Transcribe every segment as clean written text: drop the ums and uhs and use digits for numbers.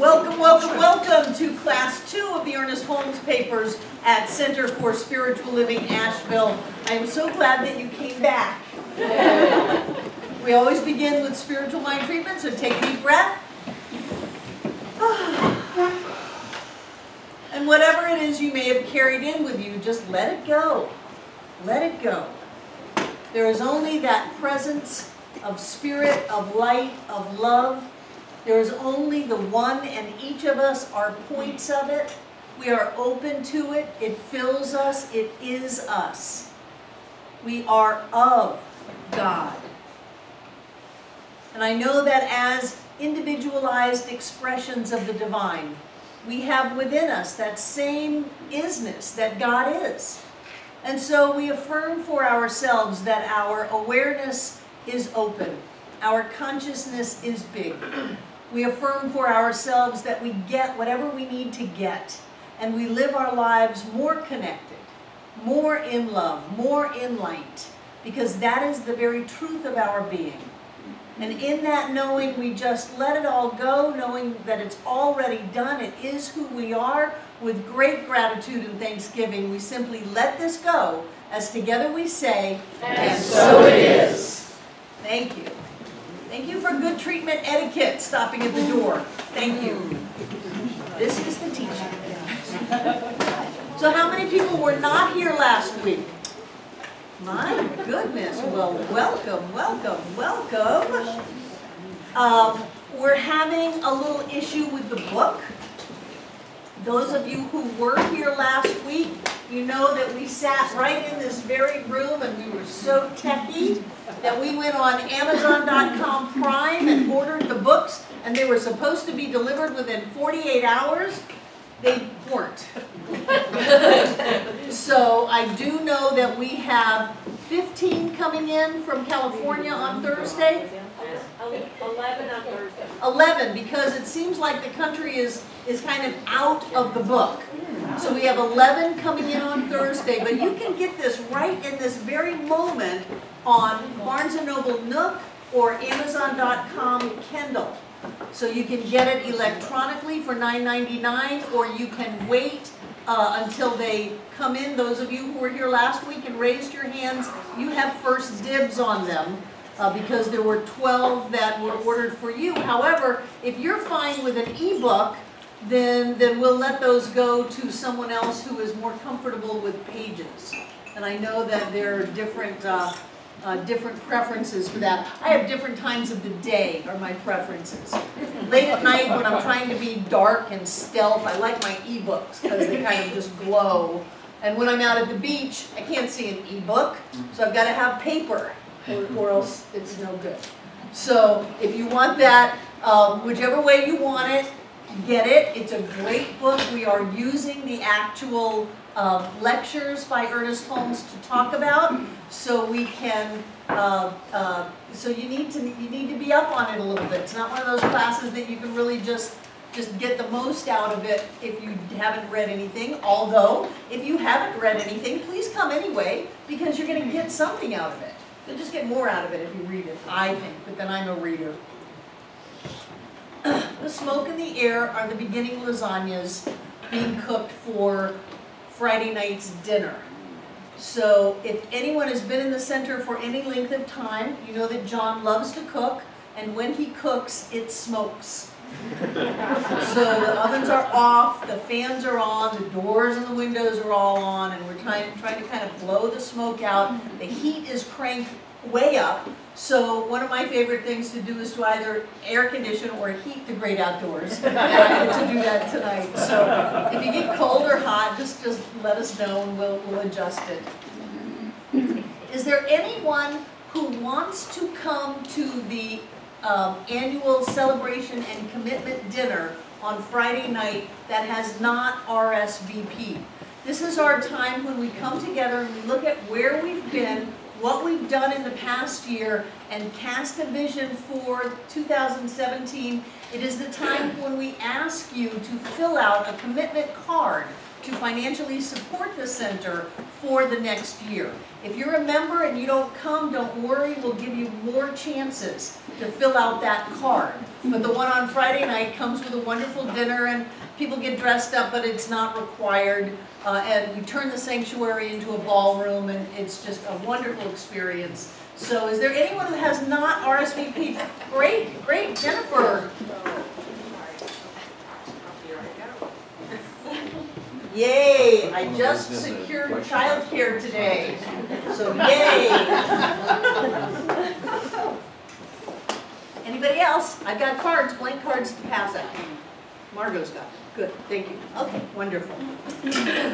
Welcome, welcome, welcome to Class 2 of the Ernest Holmes papers at Center for Spiritual Living, Asheville. I am so glad that you came back. We always begin with spiritual mind treatment, so take a deep breath. And whatever it is you may have carried in with you, just let it go. Let it go. There is only that presence of spirit, of light, of love. There is only the one, and each of us are points of it. We are open to it. It fills us. It is us. We are of God. And I know that as individualized expressions of the divine, we have within us that same isness that God is. And so we affirm for ourselves that our awareness is open. Our consciousness is big. We affirm for ourselves that we get whatever we need to get, and we live our lives more connected, more in love, more in light, because that is the very truth of our being. And in that knowing, we just let it all go, knowing that it's already done. It is who we are. With great gratitude and thanksgiving, we simply let this go, as together we say, and so it is. Thank you. Thank you for good treatment etiquette, stopping at the door. Thank you. This is the teaching. So how many people were not here last week? My goodness. Well, welcome, welcome, welcome. We're having a little issue with the book. Those of you who were here last week, you know that we sat right in this very room and we were so techy that we went on Amazon.com Prime and ordered the books, and they were supposed to be delivered within 48 hours. They weren't. So I do know that we have 15 coming in from California on Thursday. 11 on Thursday. 11, because it seems like the country is kind of out of the book. So we have 11 coming in on Thursday, but you can get this right in this very moment on Barnes & Noble Nook or Amazon.com Kindle. So you can get it electronically for $9.99, or you can wait until they come in. Those of you who were here last week and raised your hands, you have first dibs on them. Because there were 12 that were ordered for you. However, if you're fine with an ebook, then we'll let those go to someone else who is more comfortable with pages. And I know that there are different preferences for that. I have different times of the day are my preferences. Late at night when I'm trying to be dark and stealth, I like my ebooks because they kind of just glow. And when I'm out at the beach, I can't see an ebook, so I've got to have paper. Or else it's no good. So if you want that, whichever way you want it, get it. It's a great book. We are using the actual lectures by Ernest Holmes to talk about, so we can. So you need to be up on it a little bit. It's not one of those classes that you can really just get the most out of it if you haven't read anything. Although, if you haven't read anything, please come anyway, because you're going to get something out of it. You'll just get more out of it if you read it, I think, but then I'm a reader. The smoke and the air are the beginning lasagnas being cooked for Friday night's dinner. So if anyone has been in the center for any length of time, you know that John loves to cook, and when he cooks, it smokes. So the ovens are off, the fans are on, the doors and the windows are all on, and we're trying to kind of blow the smoke out. The heat is cranked way up. So one of my favorite things to do is to either air condition or heat the great outdoors. And I get to do that tonight. So if you get cold or hot, just let us know and we'll adjust it. Is there anyone who wants to come to the annual celebration and commitment dinner on Friday night that has not RSVP? This is our time when we come together and we look at where we've been, what we've done in the past year, and cast a vision for 2017. It is the time when we ask you to fill out a commitment card to financially support the center for the next year. If you're a member and you don't come, don't worry, we'll give you more chances to fill out that card. But the one on Friday night comes with a wonderful dinner, and people get dressed up, but it's not required. And we turn the sanctuary into a ballroom, and it's just a wonderful experience. So is there anyone who has not RSVP'd? Great, great, Jennifer. Yay, I just secured childcare today. So yay. Anybody else? I've got cards, blank cards to pass out. Margot's got them. Good, thank you. Okay, wonderful.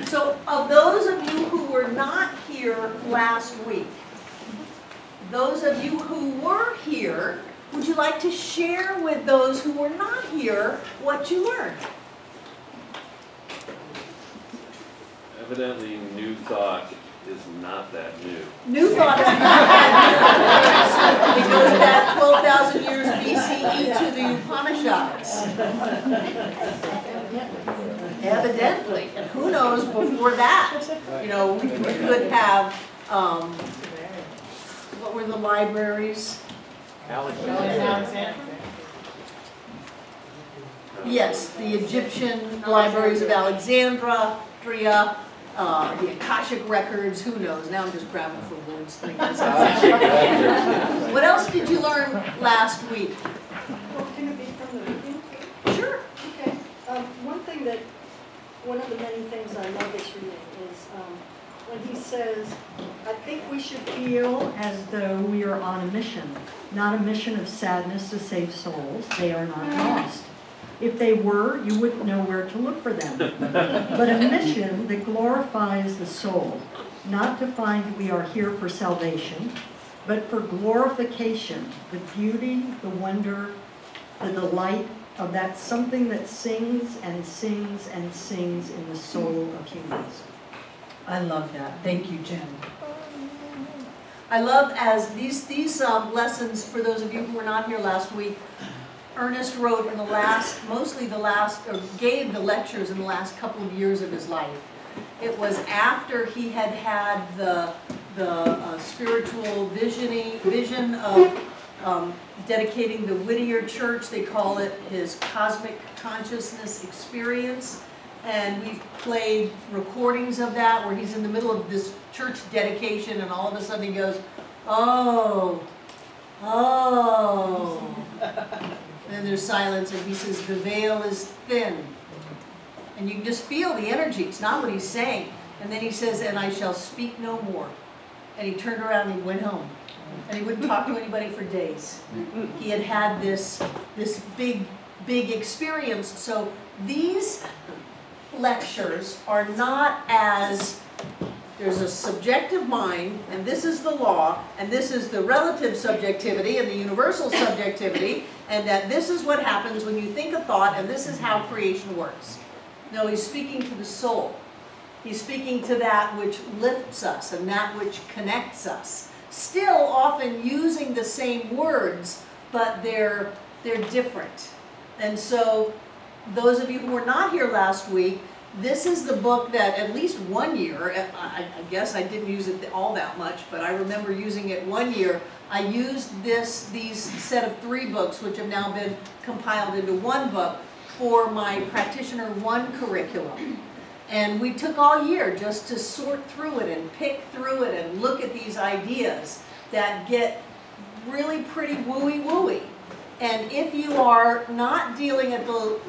So of those of you who were not here last week, those of you who were here, would you like to share with those who were not here what you learned? Evidently, New Thought is not that new. New Thought is not that new. It goes back 12,000 years BCE to the Upanishads. Evidently. And who knows before that? You know, we could have, what were the libraries? Alexandria. Yes, the Egyptian libraries of Alexandria, the Akashic records, who knows? Now I'm just grabbing for words. What else did you learn last week? Well, can it be from the beginning? Sure. Okay. One of the many things I love this reading is when he says, I think we should feel as though we are on a mission, not a mission of sadness to save souls. They are not lost. If they were, you wouldn't know where to look for them. But a mission that glorifies the soul, not to find we are here for salvation, but for glorification, the beauty, the wonder, the delight of that something that sings and sings and sings in the soul of humans. I love that. Thank you, Jen. I love as these lessons, for those of you who were not here last week, Ernest wrote in the last, or gave the lectures in the last couple of years of his life. It was after he had had the spiritual vision of dedicating the Whittier Church. They call it his cosmic consciousness experience. And we've played recordings of that where he's in the middle of this church dedication and all of a sudden he goes, oh. And there's silence and he says, the veil is thin. And you can just feel the energy. It's not what he's saying. And then he says, and I shall speak no more. And he turned around and he went home. And he wouldn't talk to anybody for days. He had had this big experience. So these lectures are not as, there's a subjective mind, and this is the law, and this is the relative subjectivity and the universal subjectivity, and that this is what happens when you think a thought, and this is how creation works. No, he's speaking to the soul. He's speaking to that which lifts us and that which connects us. Still often using the same words, but they're different. And so those of you who were not here last week, this is the book that at least 1 year, I guess I didn't use it all that much, but I remember using it 1 year. I used these set of 3 books, which have now been compiled into 1 book, for my Practitioner 1 curriculum. And we took all year just to sort through it and pick through it and look at these ideas that get really pretty wooey-wooey. And if you are not dealing in the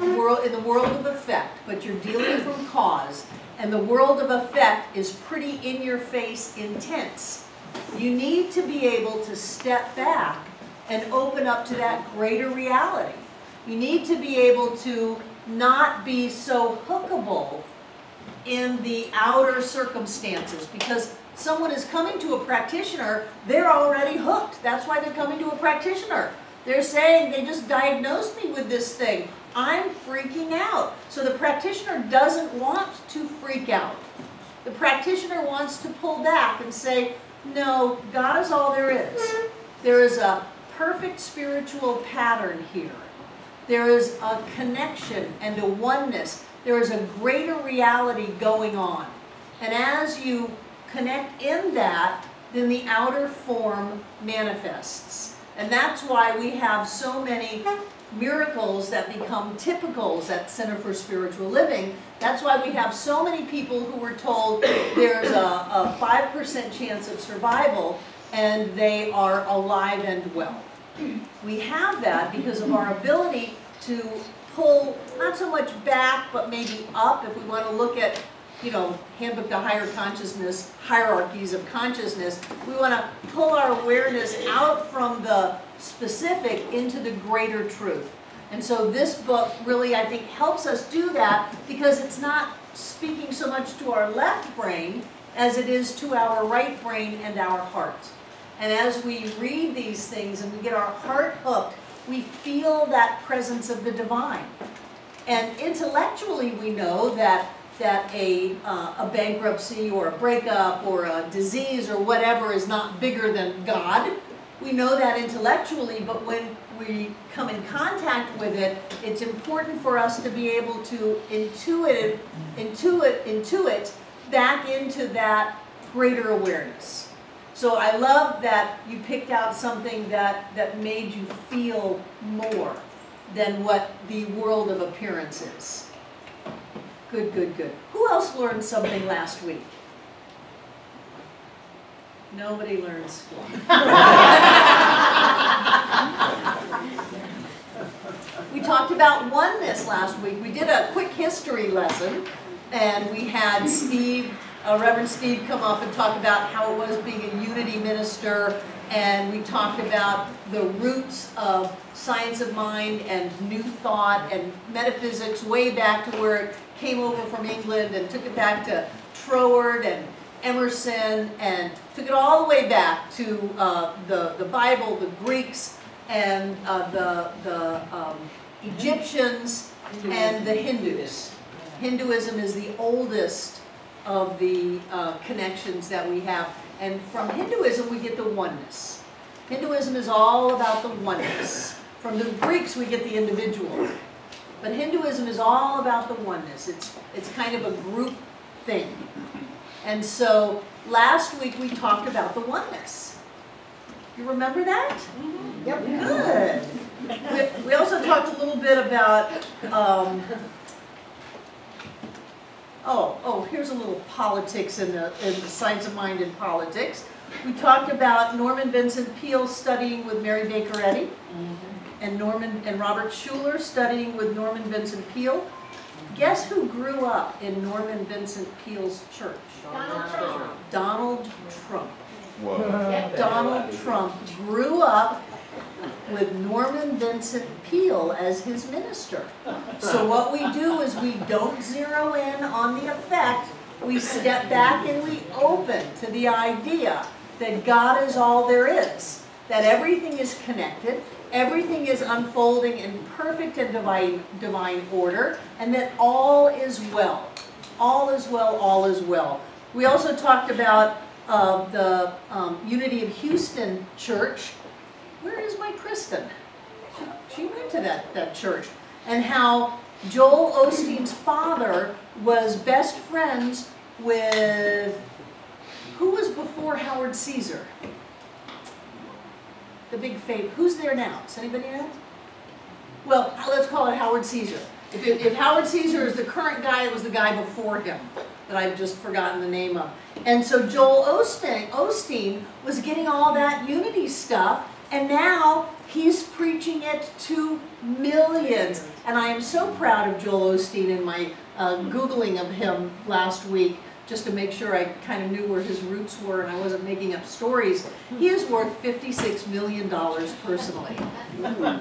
world of effect, but you're dealing from cause, and the world of effect is pretty in-your-face intense, you need to be able to step back and open up to that greater reality. You need to be able to not be so hookable in the outer circumstances, because someone is coming to a practitioner, they're already hooked. That's why they're coming to a practitioner. They're saying, they just diagnosed me with this thing. I'm freaking out. So the practitioner doesn't want to freak out. The practitioner wants to pull back and say, no, God is all there is. There is a perfect spiritual pattern here. There is a connection and a oneness. There is a greater reality going on. And as you connect in that, then the outer form manifests. And that's why we have so many miracles that become typicals at Center for Spiritual Living. That's why we have so many people who were told there's a 5% chance of survival, and they are alive and well. We have that because of our ability to pull, not so much back, but maybe up, if we want to look at, you know, Handbook to Higher Consciousness, hierarchies of consciousness. We want to pull our awareness out from the specific into the greater truth. And so this book really, I think, helps us do that, because it's not speaking so much to our left brain as it is to our right brain and our heart. And as we read these things and we get our heart hooked, we feel that presence of the divine. And intellectually we know that a bankruptcy or a breakup or a disease or whatever is not bigger than God. We know that intellectually, but when we come in contact with it, it's important for us to be able to intuit back into that greater awareness. So I love that you picked out something that made you feel more than what the world of appearance is. Good, good, good. Who else learned something last week? Nobody learned school. We talked about oneness last week. We did a quick history lesson, and we had Steve, Reverend Steve, come up and talk about how it was being a unity minister, and we talked about the roots of science of mind and new thought and metaphysics way back to where it came over from England and took it back to Troward and Emerson, and took it all the way back to the Bible, the Greeks, and the Egyptians, and the Hindus. Hinduism is the oldest of the connections that we have. And from Hinduism, we get the oneness. Hinduism is all about the oneness. From the Greeks, we get the individual. But Hinduism is all about the oneness. It's kind of a group thing. And so last week we talked about the oneness. You remember that? Mm-hmm. Yep. Good. We also talked a little bit about, here's a little politics in the science of mind and politics. We talked about Norman Vincent Peale studying with Mary Baker Eddy, and Robert Schuller studying with Norman Vincent Peale. Guess who grew up in Norman Vincent Peale's church? Donald Trump. Donald Trump. Whoa. Donald Trump grew up with Norman Vincent Peale as his minister. So what we do is we don't zero in on the effect. We step back and we open to the idea that God is all there is, that everything is connected, everything is unfolding in perfect and divine order, and that all is well. All is well, all is well. We also talked about the Unity of Houston Church. Where is my Kristen? She went to that church. And how Joel Osteen's father was best friends with, who was before Howard Caesar? The big fave. Who's there now? Does anybody know? Well, let's call it Howard Caesar. If Howard Caesar is the current guy, it was the guy before him that I've just forgotten the name of. And so Joel Osteen was getting all that unity stuff, and now he's preaching it to millions. And I am so proud of Joel Osteen in my Googling of him last week, just to make sure I kind of knew where his roots were and I wasn't making up stories. He is worth $56 million personally.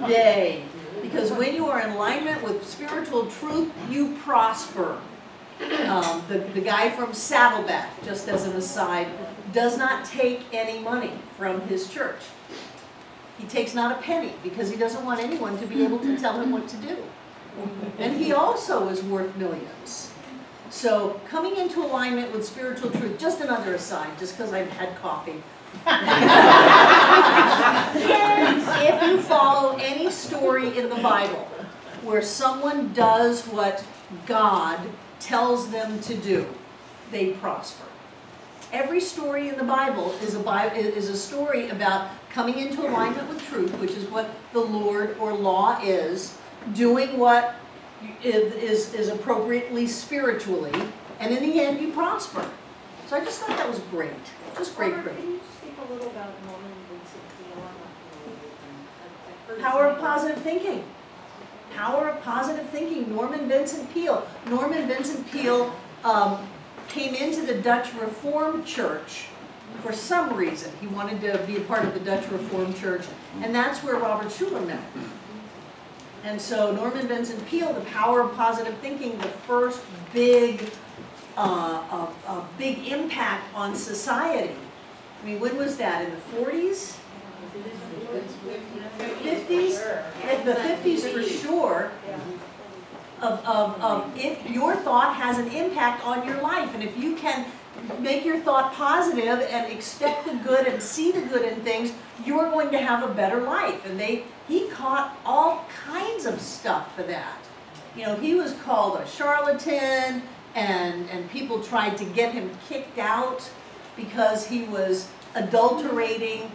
Yay. Because when you are in alignment with spiritual truth, you prosper. The guy from Saddleback, just as an aside, does not take any money from his church. He takes not a penny because he doesn't want anyone to be able to tell him what to do. And he also is worth millions. So coming into alignment with spiritual truth, just another aside, just because I've had coffee. If you follow any story in the Bible where someone does what God tells them to do, they prosper. Every story in the Bible is a story about coming into alignment with truth, which is what the Lord or law is, doing what is appropriately spiritually, and in the end you prosper. So I just thought that was great. Just great. Can you speak a little about Norman Vincent Peale? I'm not familiar with him. Power of positive thinking. Power of positive thinking. Norman Vincent Peale. Norman Vincent Peale came into the Dutch Reformed Church for some reason. He wanted to be a part of the Dutch Reformed Church, and that's where Robert Schuller met. And so Norman Vincent Peale, the power of positive thinking, the first big impact on society. I mean, when was that? In the 40s? 50s? In the 50s for sure. Of if your thought has an impact on your life, and if you can make your thought positive and expect the good and see the good in things, you're going to have a better life. And he caught all kinds of stuff for that. You know, he was called a charlatan, and people tried to get him kicked out because he was adulterating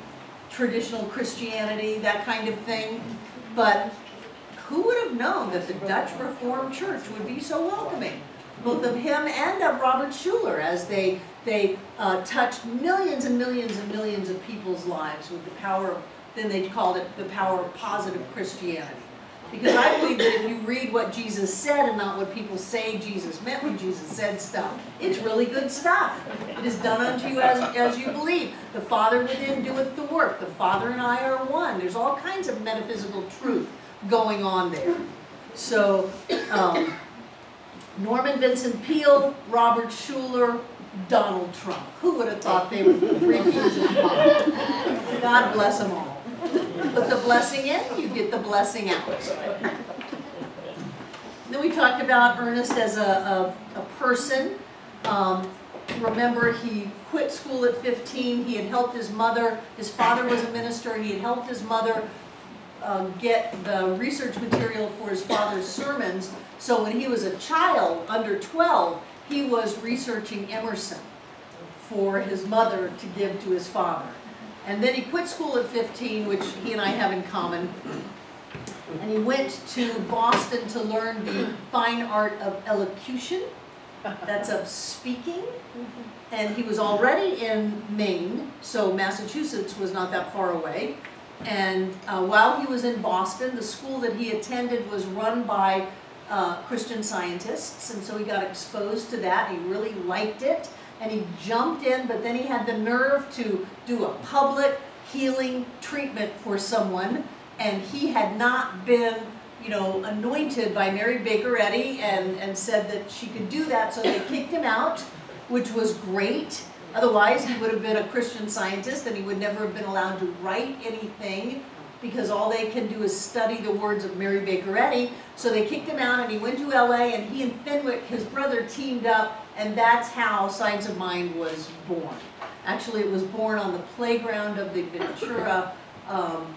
traditional Christianity, that kind of thing. But who would have known that the Dutch Reformed Church would be so welcoming, both of him and of Robert Schuller, as they touched millions and millions and millions of people's lives with the power of, then they called it the power of positive Christianity. Because I believe that if you read what Jesus said and not what people say Jesus meant when Jesus said stuff, it's really good stuff. It is done unto you as you believe. The Father within doeth the work. The Father and I are one. There's all kinds of metaphysical truth going on there. So, Norman Vincent Peale, Robert Schuller, Donald Trump. Who would have thought they were three peas in a pod? God bless them all. Put the blessing in, you get the blessing out. Then we talked about Ernest as a person. Remember, he quit school at 15. He had helped his mother. His father was a minister. He had helped his mother get the research material for his father's sermons. So when he was a child, under 12, he was researching Emerson for his mother to give to his father. And then he quit school at 15, which he and I have in common. And he went to Boston to learn the fine art of elocution. That's of speaking. And he was already in Maine, so Massachusetts was not that far away. And while he was in Boston, the school that he attended was run by Christian Scientists, and so he got exposed to that. He really liked it, and he jumped in, but then he had the nerve to do a public healing treatment for someone, and he had not been, you know, anointed by Mary Baker Eddy and said that she could do that, so they kicked him out, which was great. Otherwise, he would have been a Christian Scientist, and he would never have been allowed to write anything, because all they can do is study the words of Mary Baker Eddy. So they kicked him out, and he went to LA, and he and Fenwick, his brother, teamed up, and that's how Science of Mind was born. Actually, it was born on the playground of the Ventura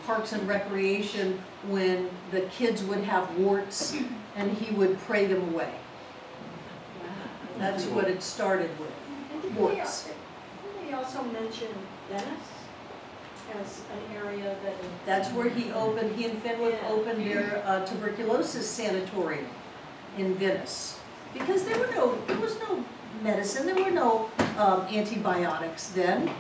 Parks and Recreation when the kids would have warts, and he would pray them away. That's what it started with, warts. Didn't he also mention Venice as an area that... That's where he and Fenwick opened their tuberculosis sanatorium in Venice. Because there was no medicine, there were no antibiotics then.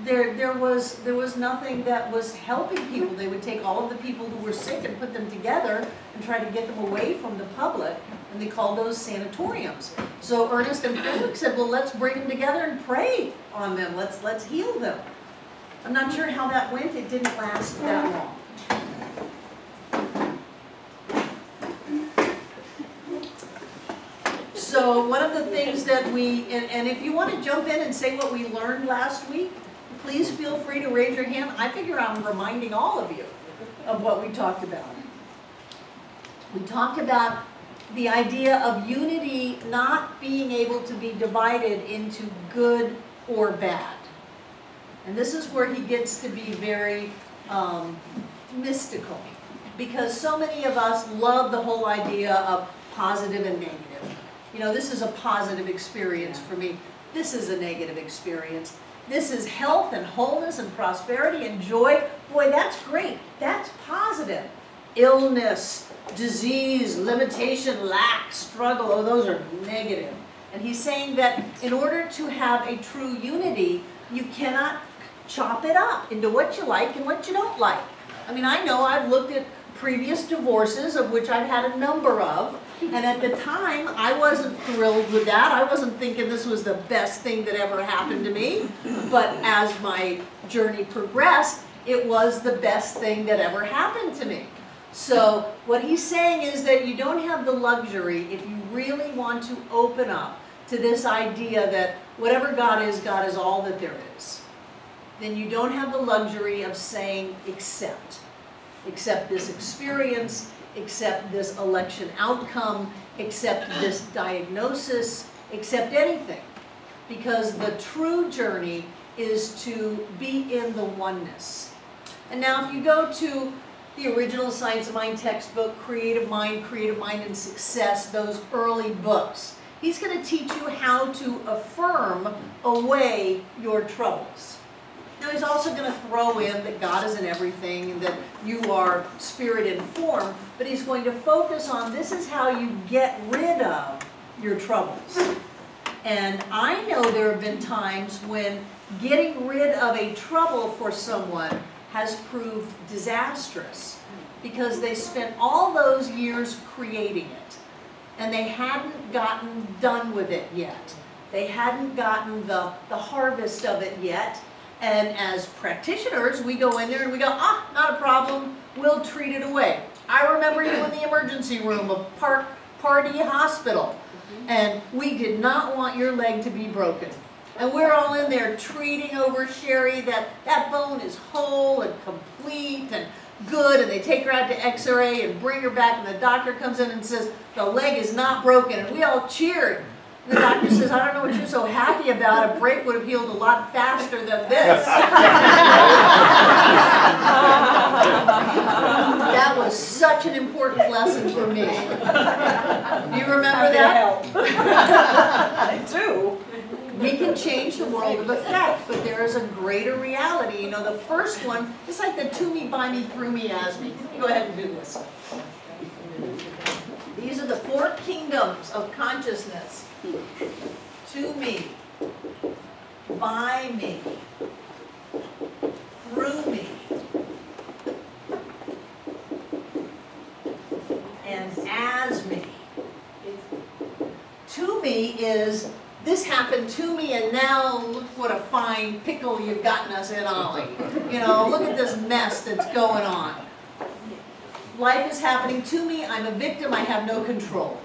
There was nothing that was helping people. They would take all of the people who were sick and put them together and try to get them away from the public, and they called those sanatoriums. So Ernest and Fenwick said, well, let's bring them together and pray on them. Let's heal them. I'm not sure how that went. It didn't last that long. So one of the things that and if you want to jump in and say what we learned last week, please feel free to raise your hand. I figure I'm reminding all of you of what we talked about. We talked about the idea of unity not being able to be divided into good or bad. And this is where he gets to be very mystical, because so many of us love the whole idea of positive and negative. You know, this is a positive experience for me. This is a negative experience. this is health and wholeness and prosperity and joy. Boy, that's great. That's positive. Illness, disease, limitation, lack, struggle, oh, those are negative. And he's saying that in order to have a true unity, you cannot chop it up into what you like and what you don't like. I mean, I know I've looked at previous divorces, of which I've had a number of, and at the time, I wasn't thrilled with that. I wasn't thinking this was the best thing that ever happened to me. But as my journey progressed, it was the best thing that ever happened to me. So what he's saying is that you don't have the luxury, if you really want to open up to this idea that whatever God is all that there is, then you don't have the luxury of saying accept this experience, accept this election outcome, accept this diagnosis, accept anything. Because the true journey is to be in the oneness. And now if you go to the original Science of Mind textbook, Creative Mind and Success, those early books, he's going to teach you how to affirm away your troubles. Now he's also going to throw in that God is in everything and that you are spirit informed, but he's going to focus on this is how you get rid of your troubles. And I know there have been times when getting rid of a trouble for someone has proved disastrous because they spent all those years creating it and they hadn't gotten done with it yet. They hadn't gotten the harvest of it yet. And as practitioners, we go in there and we go, ah, not a problem, we'll treat it away. I remember you in the emergency room of Party Hospital, and we did not want your leg to be broken. And we're all in there treating over Sherry that that bone is whole and complete and good, and they take her out to X-ray and bring her back, and the doctor comes in and says, the leg is not broken, and we all cheered. The doctor says, I don't know what you're so happy about. A break would have healed a lot faster than this. That was such an important lesson for me. Do you remember that? I do. We can change the world of effect, but there is a greater reality. You know, the first one, it's like the to me, by me, through me, as me. Go ahead and do this. These are the 4 kingdoms of consciousness. To me, by me, through me, and as me. To me is, this happened to me and now look what a fine pickle you've gotten us in, Ollie. You know, look at this mess that's going on. Life is happening to me, I'm a victim, I have no control.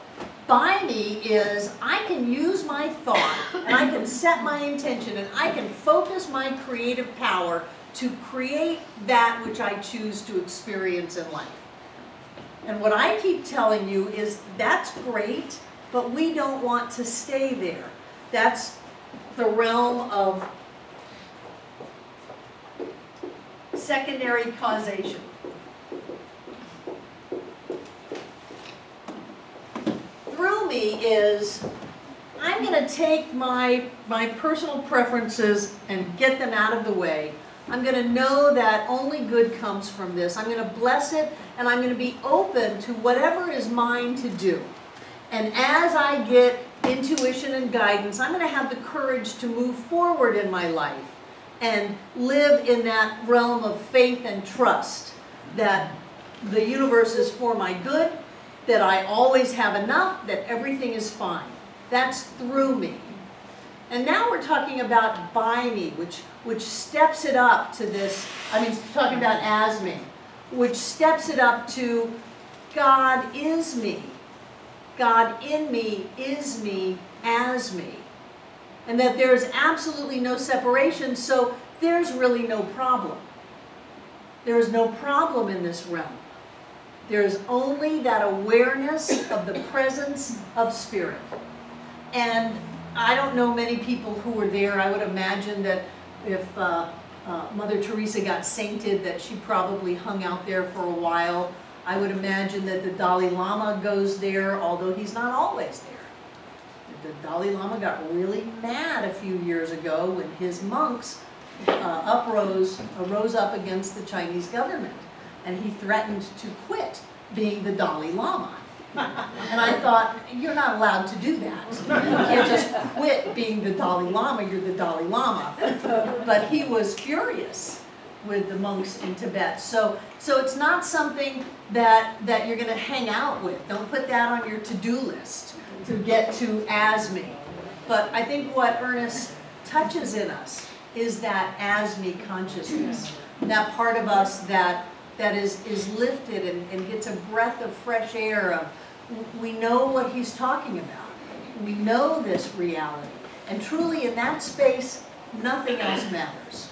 By me is, I can use my thought, and I can set my intention, and I can focus my creative power to create that which I choose to experience in life. And what I keep telling you is, that's great, but we don't want to stay there. That's the realm of secondary causation. Through me is, I'm going to take my personal preferences and get them out of the way. I'm going to know that only good comes from this. I'm going to bless it, and I'm going to be open to whatever is mine to do. And as I get intuition and guidance, I'm going to have the courage to move forward in my life and live in that realm of faith and trust that the universe is for my good, that I always have enough, that everything is fine. That's through me. And now we're talking about by me, which steps it up to this, talking about as me, which steps it up to God is me. God in me is me as me. And that there's absolutely no separation, so there's really no problem. There is no problem in this realm. There's only that awareness of the presence of spirit. And I don't know many people who were there. I would imagine that if Mother Teresa got sainted, that she probably hung out there for a while. I would imagine that the Dalai Lama goes there, although he's not always there. The Dalai Lama got really mad a few years ago when his monks rose up against the Chinese government, and he threatened to quit being the Dalai Lama. And I thought, you're not allowed to do that. You can't just quit being the Dalai Lama, you're the Dalai Lama. But he was furious with the monks in Tibet. So it's not something that you're going to hang out with. Don't put that on your to-do list to get to as me. But I think what Ernest touches in us is that as me consciousness, that part of us that is lifted and gets a breath of fresh air of, we know what he's talking about. We know this reality. And truly in that space, nothing else matters.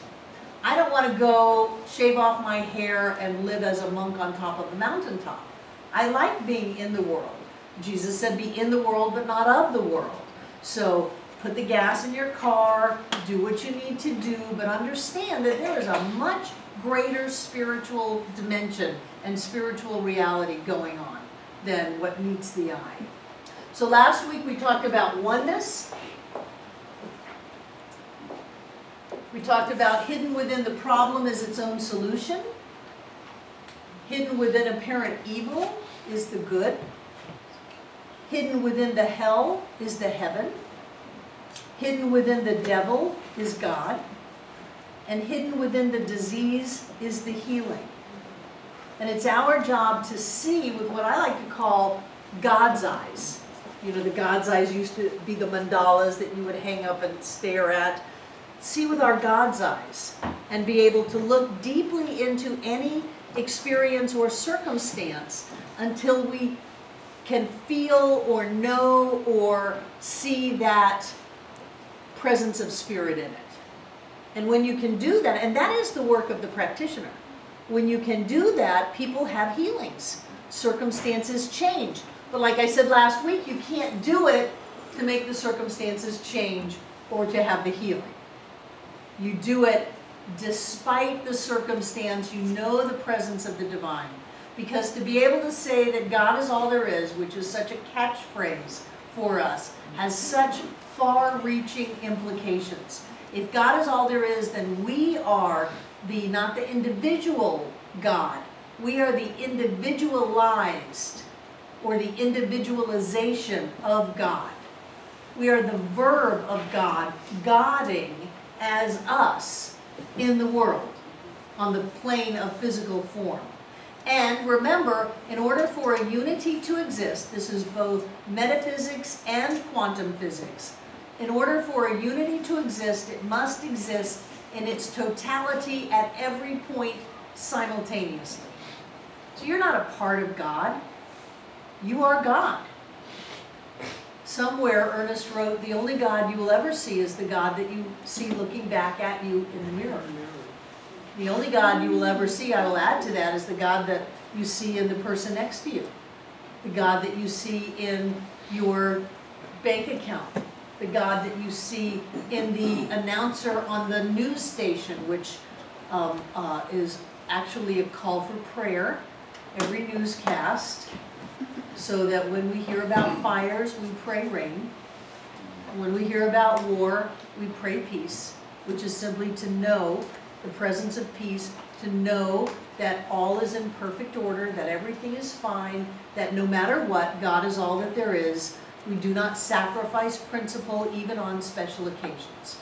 I don't want to go shave off my hair and live as a monk on top of the mountaintop. I like being in the world. Jesus said, be in the world, but not of the world. So put the gas in your car, do what you need to do, but understand that there is a much greater spiritual dimension and spiritual reality going on than what meets the eye. So last week we talked about oneness. We talked about hidden within the problem is its own solution. Hidden within apparent evil is the good. Hidden within the hell is the heaven. Hidden within the devil is God. And hidden within the disease is the healing. And it's our job to see with what I like to call God's eyes. You know, the God's eyes used to be the mandalas that you would hang up and stare at. See with our God's eyes and be able to look deeply into any experience or circumstance until we can feel or know or see that presence of spirit in it. And when you can do that, and that is the work of the practitioner, when you can do that, people have healings. Circumstances change. But like I said last week, you can't do it to make the circumstances change or to have the healing. You do it despite the circumstance. You know the presence of the divine. Because to be able to say that God is all there is, which is such a catchphrase for us, has such far-reaching implications. If God is all there is, then we are not the individual God. We are the individualized or the individualization of God. We are the verb of God, Godding as us in the world on the plane of physical form. And remember, in order for a unity to exist, this is both metaphysics and quantum physics. In order for a unity to exist, it must exist in its totality at every point simultaneously. So you're not a part of God. You are God. Somewhere Ernest wrote, the only God you will ever see is the God that you see looking back at you in the mirror. The only God you will ever see, I will add to that, is the God that you see in the person next to you. The God that you see in your bank account. The God that you see in the announcer on the news station, which is actually a call for prayer, every newscast, so that when we hear about fires, we pray rain. When we hear about war, we pray peace, which is simply to know the presence of peace, to know that all is in perfect order, that everything is fine, that no matter what, God is all that there is. We do not sacrifice principle even on special occasions.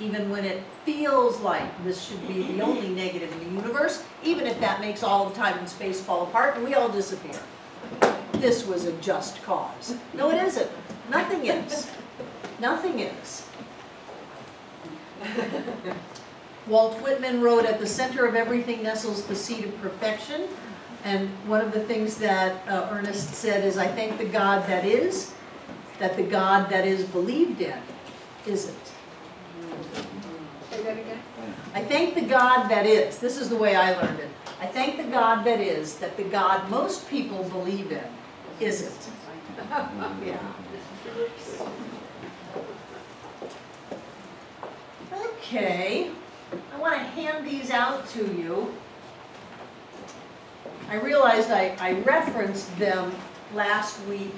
Even when it feels like this should be the only negative in the universe, even if that makes all of time and space fall apart and we all disappear. This was a just cause. No, it isn't. Nothing is. Nothing is. Walt Whitman wrote, at the center of everything nestles the seed of perfection. And one of the things that Ernest said is, I thank the God that is, that the God that is believed in isn't. Say that again? I thank the God that is. This is the way I learned it. I thank the God that is, that the God most people believe in isn't. Yeah. Okay. I want to hand these out to you. I realized I referenced them last week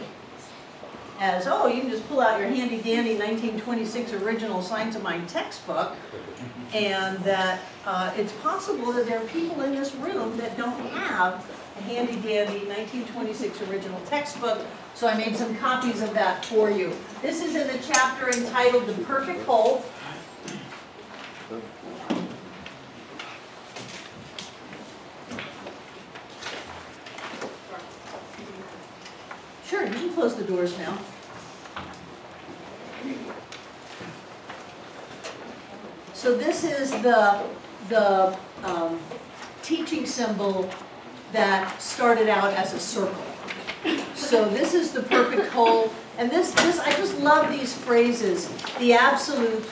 as, oh, you can just pull out your handy dandy 1926 original Science of Mind textbook, and that it's possible that there are people in this room that don't have a handy dandy 1926 original textbook, so I made some copies of that for you. This is in the chapter entitled The Perfect Whole. Sure, you can close the doors now. So this is the teaching symbol that started out as a circle. So this is the perfect whole, and this I just love these phrases. The absolute,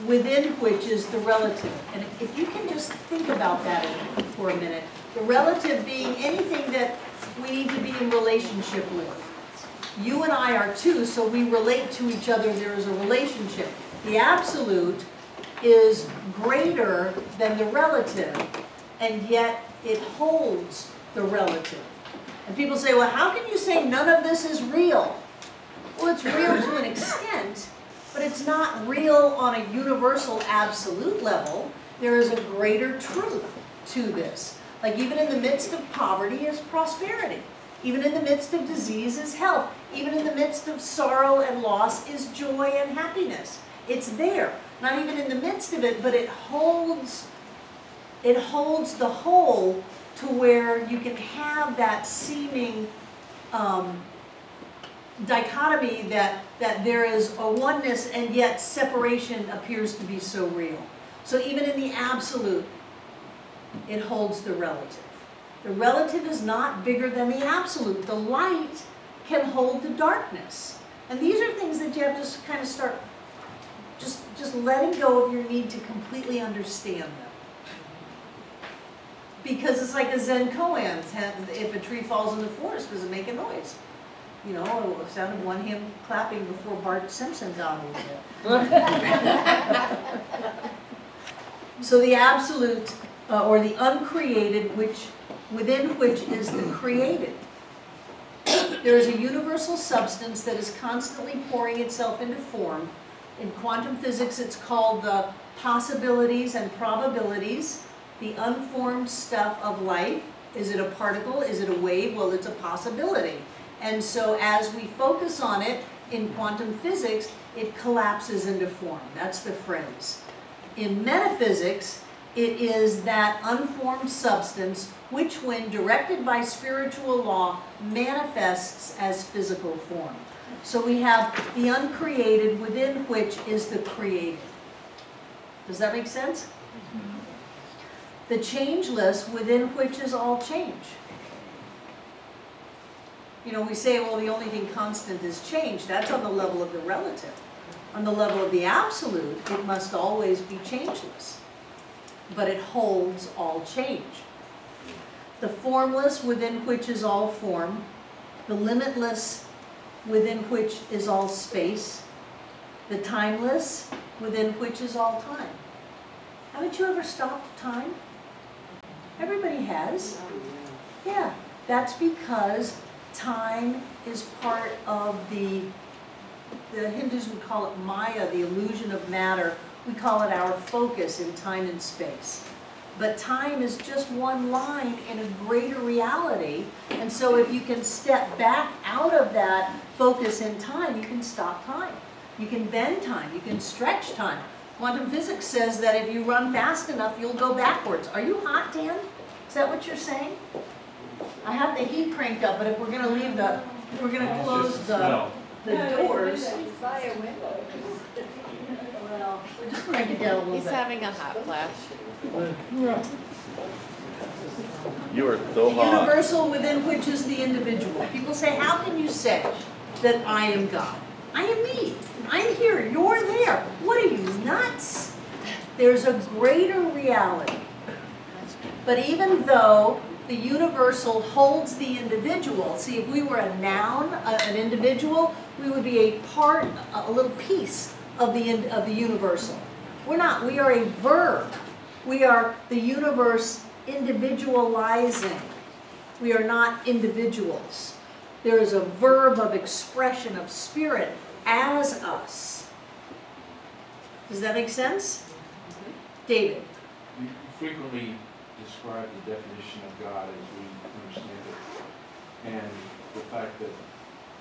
within which is the relative. And if you can just think about that for a minute, the relative being anything that we need to be in relationship with. You and I are two, so we relate to each other. There is a relationship. The absolute is greater than the relative, and yet it holds the relative. And people say, well, how can you say none of this is real? Well, it's real to an extent, but it's not real on a universal absolute level. There is a greater truth to this. Like even in the midst of poverty is prosperity. Even in the midst of disease is health. Even in the midst of sorrow and loss is joy and happiness. It's there. Not even in the midst of it, but it holds the whole to where you can have that seeming dichotomy that there is a oneness and yet separation appears to be so real. So even in the absolute, it holds the relative. The relative is not bigger than the absolute. The light can hold the darkness. And these are things that you have to kind of start just letting go of your need to completely understand them. Because it's like a Zen koan. If a tree falls in the forest, does it make a noise? You know, it sounded one hymn clapping before Bart Simpson got over there. So the absolute, or the uncreated, within which is the created. There is a universal substance that is constantly pouring itself into form. In quantum physics, it's called the possibilities and probabilities, the unformed stuff of life. Is it a particle? Is it a wave? Well, it's a possibility. And so as we focus on it in quantum physics, it collapses into form. That's the phrase. In metaphysics, it is that unformed substance which, when directed by spiritual law, manifests as physical form. So we have the uncreated within which is the created. Does that make sense? The changeless within which is all change. You know, we say, well, the only thing constant is change. That's on the level of the relative. On the level of the absolute, it must always be changeless. But it holds all change. The formless within which is all form. The limitless within which is all space. The timeless within which is all time. Haven't you ever stopped time? Everybody has. Yeah, that's because time is part of the Hindus would call it Maya, the illusion of matter. We call it our focus in time and space. But time is just one line in a greater reality. And so if you can step back out of that focus in time, you can stop time. You can bend time. You can stretch time. Quantum physics says that if you run fast enough, you'll go backwards. Are you hot, Dan? Is that what you're saying? I have the heat cranked up, but if we're going to leave the, if we're going to close the doors. Well, we're just crank it down a little bit. He's having a hot flash. You are so The hot. universal within which is the individual. People say, how can you say that I am God? I am me. I'm here. You're there. What are you, nuts? There's a greater reality. But even though the universal holds the individual, see, if we were a noun, an individual, we would be a part, a little piece of the universal. We're not. We are a verb. We are the universe individualizing. We are not individuals. There is a verb of expression of spirit as us. Does that make sense? David? We frequently describe the definition of God as we understand it, and the fact that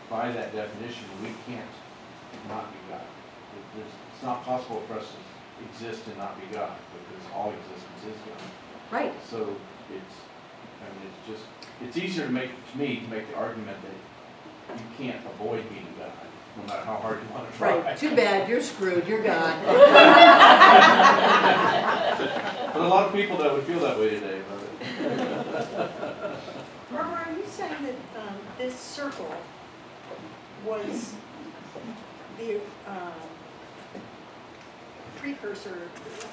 by that definition we can't not be God. It's not possible for us to exist and not be God, because all existence is God. Right. So it's easier to make the argument that you can't avoid being God, no matter how hard you want to try. Right. Too bad. You're screwed. You're God. But a lot of people that would feel that way today about it. Barbara, are you saying that this circle was the precursor,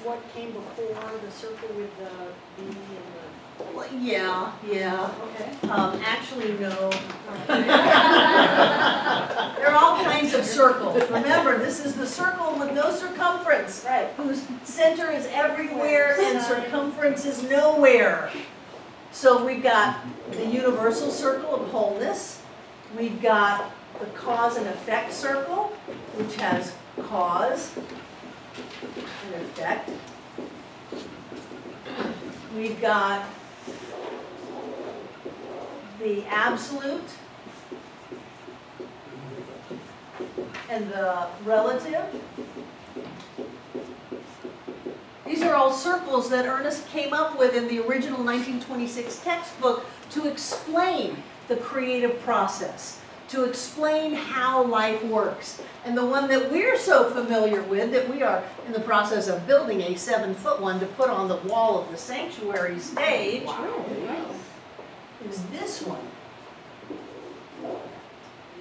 what came before the circle with the B and the... Well, yeah. Okay. Actually, no. There are all kinds of circles. Remember, this is the circle with no circumference, Right. whose center is everywhere and circumference is nowhere. So we've got the universal circle of wholeness. We've got the cause and effect circle, which has cause and effect. We've got the absolute and the relative. These are all circles that Ernest came up with in the original 1926 textbook to explain the creative process, to explain how life works. And the one that we're so familiar with, that we are in the process of building a 7-foot one to put on the wall of the sanctuary stage, is this one.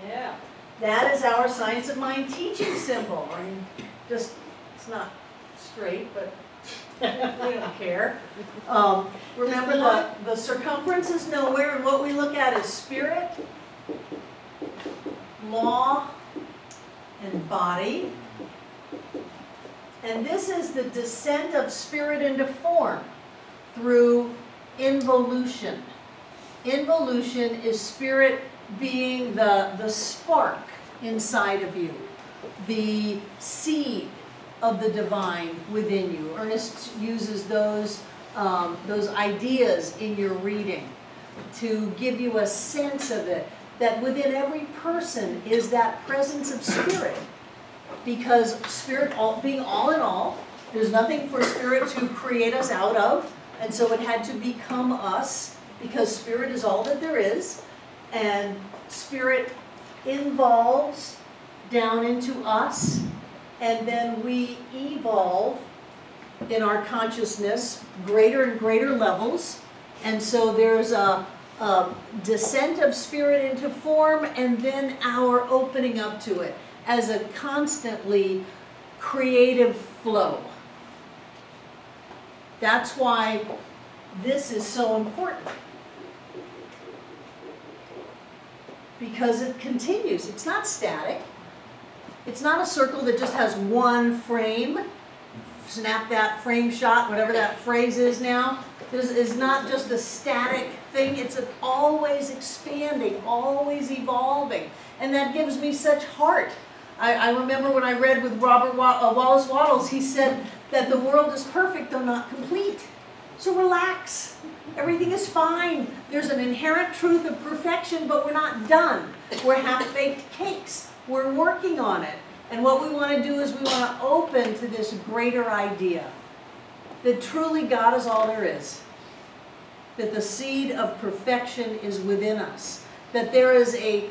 Yeah. That is our Science of Mind teaching symbol. I mean, just, it's not straight, but we don't care. Remember the circumference is nowhere, and what we look at is spirit, law, and body. And this is the descent of spirit into form through involution. Involution is spirit being the spark inside of you, the seed of the divine within you. Ernest uses those ideas in your reading to give you a sense of it, that within every person is that presence of spirit. Because spirit being all in all, there's nothing for spirit to create us out of, and so it had to become us, because spirit is all that there is, and spirit involves down into us, and then we evolve in our consciousness greater and greater levels, and so there's a descent of spirit into form, and then our opening up to it as a constantly creative flow. That's why this is so important, because it continues. It's not static. It's not a circle that just has one frame. Snap that frame shot, whatever that phrase is now. This is not just a static thing. It's always expanding, always evolving. And that gives me such heart. I remember when I read with Robert Wallace Wattles, he said that the world is perfect though not complete. So relax. Everything is fine. There's an inherent truth of perfection, but we're not done. We're half-baked cakes. We're working on it. And what we want to do is we want to open to this greater idea that truly God is all there is. That the seed of perfection is within us. That there is a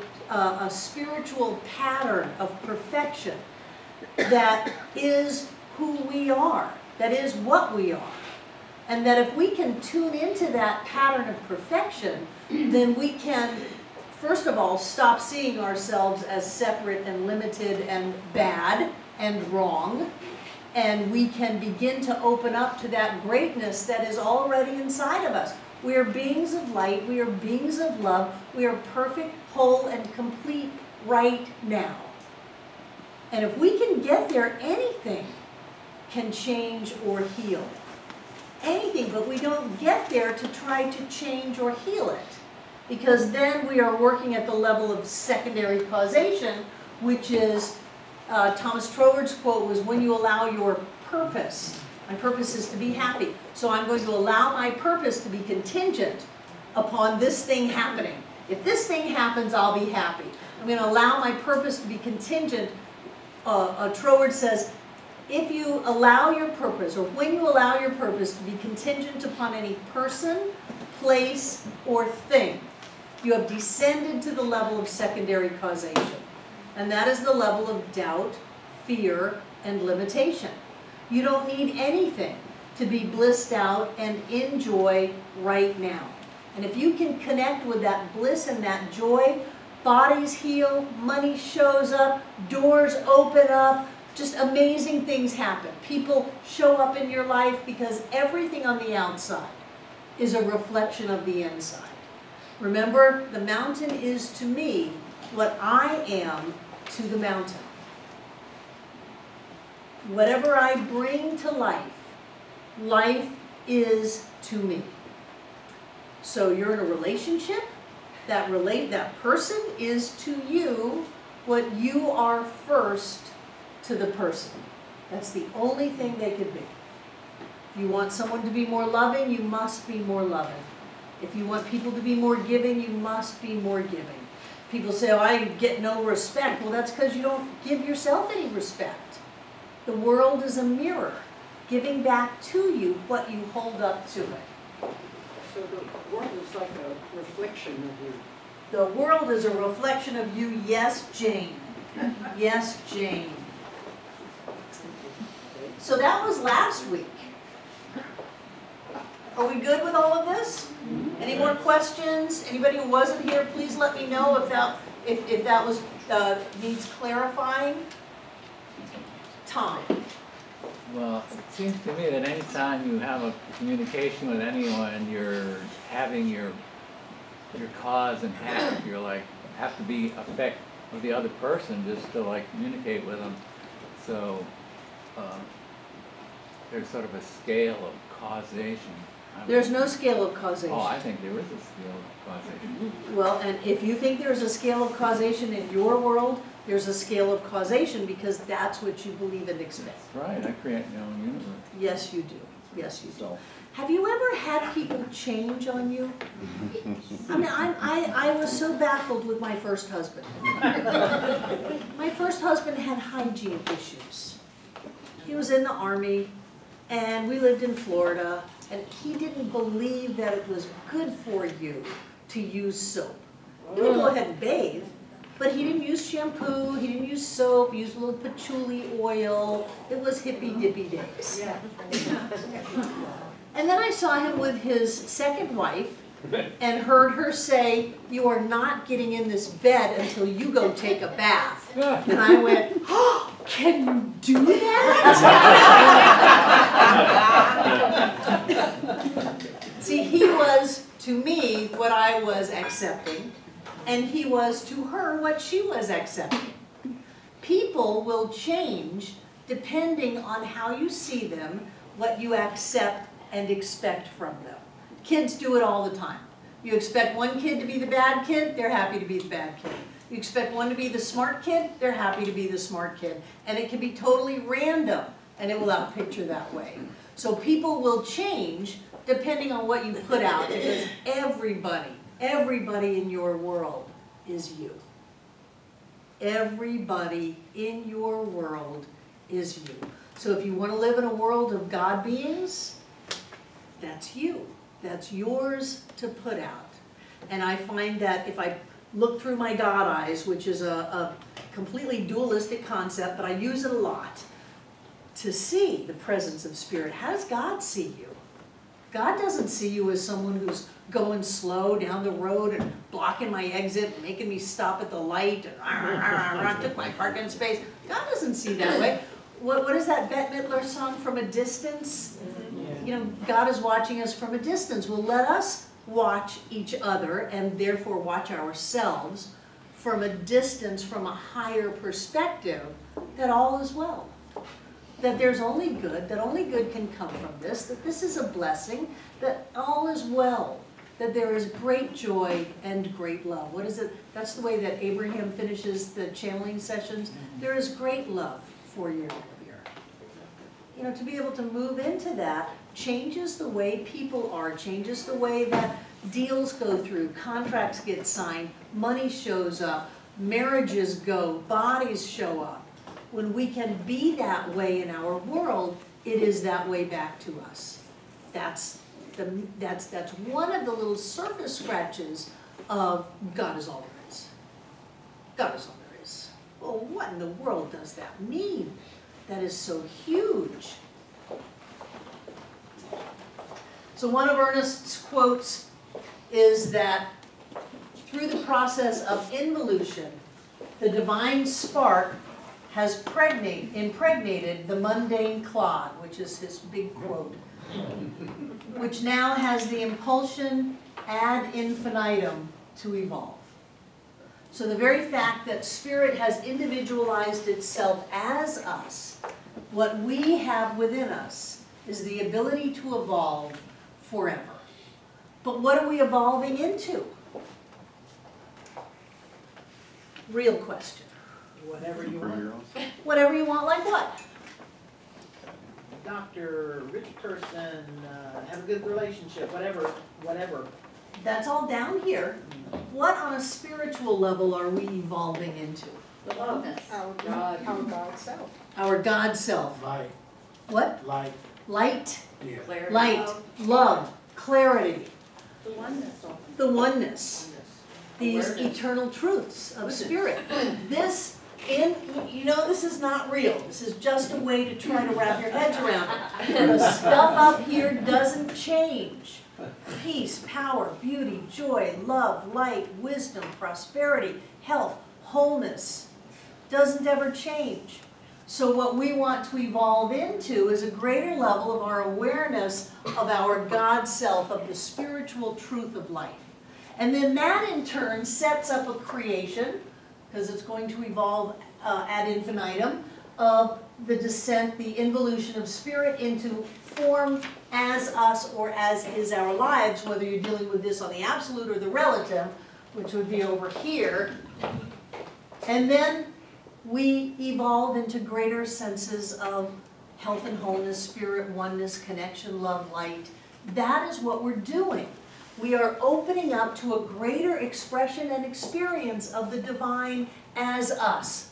spiritual pattern of perfection that is who we are. That is what we are. And that if we can tune into that pattern of perfection, then we can, first of all, stop seeing ourselves as separate and limited and bad and wrong. And we can begin to open up to that greatness that is already inside of us. We are beings of light. We are beings of love. We are perfect, whole, and complete right now. And if we can get there, anything can change or heal. Anything, but we don't get there to try to change or heal it. because then we are working at the level of secondary causation, which is, Thomas Troward's quote was, when you allow your purpose, my purpose is to be happy, so I'm going to allow my purpose to be contingent upon this thing happening. If this thing happens, I'll be happy. I'm going to allow my purpose to be contingent. Troward says, if you allow your purpose, or when you allow your purpose to be contingent upon any person, place, or thing, you have descended to the level of secondary causation. And that is the level of doubt, fear, and limitation. You don't need anything to be blissed out and enjoy right now. And if you can connect with that bliss and that joy, bodies heal, money shows up, doors open up, just amazing things happen. People show up in your life because everything on the outside is a reflection of the inside. Remember, the mountain is to me what I am to the mountain. Whatever I bring to life, life is to me. So you're in a relationship, that person is to you what you are first to the person. That's the only thing they could be. If you want someone to be more loving, you must be more loving. If you want people to be more giving, you must be more giving. People say, oh, I get no respect. Well, that's because you don't give yourself any respect. The world is a mirror, giving back to you what you hold up to it. So the world is like a reflection of you. The world is a reflection of you. Yes, Jane. Yes, Jane. So that was last week. Are we good with all of this? Any more questions? Anybody who wasn't here, please let me know if that was needs clarifying. Tom. Well, it seems to me that anytime you have a communication with anyone, you're having your cause in hand. You're like, have to be affect of the other person just to like communicate with them. So there's sort of a scale of causation. There's no scale of causation. Oh, I think there is a scale of causation. Well, and if you think there's a scale of causation in your world, there's a scale of causation because that's what you believe and expect. That's right. I create my own universe. Yes, you do. Yes, you do. Have you ever had people change on you? I mean, I was so baffled with my first husband. My first husband had hygiene issues. He was in the Army, and we lived in Florida, and he didn't believe that it was good for you to use soap. You would go ahead and bathe, but he didn't use shampoo, he didn't use soap, he used a little patchouli oil. It was hippy-dippy days. And then I saw him with his second wife and heard her say, you are not getting in this bed until you go take a bath. And I went, oh, can you do that? See, he was, to me, what I was accepting, and he was, to her, what she was accepting. People will change depending on how you see them, what you accept and expect from them. Kids do it all the time. You expect one kid to be the bad kid, they're happy to be the bad kid. You expect one to be the smart kid, they're happy to be the smart kid. And it can be totally random, and it will outpicture that way. So people will change depending on what you put out, because everybody in your world is you. Everybody in your world is you. So if you want to live in a world of God beings, that's you. That's yours to put out. And I find that if I look through my God eyes, which is a completely dualistic concept, but I use it a lot, to see the presence of Spirit. How does God see you? God doesn't see you as someone who's going slow down the road and blocking my exit and making me stop at the light and took my parking space. God doesn't see that way. What is that Bette Midler song, From a Distance? You know, God is watching us from a distance. Well, let us watch each other and therefore watch ourselves from a distance, from a higher perspective, that all is well. That there's only good, that only good can come from this, that this is a blessing, that all is well. that there is great joy and great love. What is it? That's the way that Abraham finishes the channeling sessions. There is great love for you here. You know, to be able to move into that changes the way people are, changes the way that deals go through, contracts get signed, money shows up, marriages go, bodies show up. When we can be that way in our world, it is that way back to us. That's one of the little surface scratches of God is all there is. God is all there is. Well, what in the world does that mean? That is so huge. So one of Ernest's quotes is that through the process of involution, the divine spark has impregnated the mundane clod, which is his big quote, which now has the impulsion ad infinitum to evolve. So the very fact that spirit has individualized itself as us, what we have within us is the ability to evolve forever. But what are we evolving into? Real question. Whatever you want. Whatever you want, like what? Doctor, rich person, have a good relationship, whatever. That's all down here. What on a spiritual level are we evolving into? Our God self. Our God self. Light. What? Light. Light. Yeah. Clarity. Light. Love. Clarity. The oneness. The oneness. These Awareness. eternal truths of spirit. This, you know, this is not real. This is just a way to try to wrap your heads around it. The stuff up here doesn't change. Peace, power, beauty, joy, love, light, wisdom, prosperity, health, wholeness doesn't ever change. So what we want to evolve into is a greater level of our awareness of our God self, of the spiritual truth of life. And then that in turn sets up a creation, because it's going to evolve ad infinitum, of the descent, the involution of spirit into form as us or as is our lives, whether you're dealing with this on the absolute or the relative, which would be over here. And then we evolve into greater senses of health and wholeness, spirit, oneness, connection, love, light. That is what we're doing. We are opening up to a greater expression and experience of the divine as us.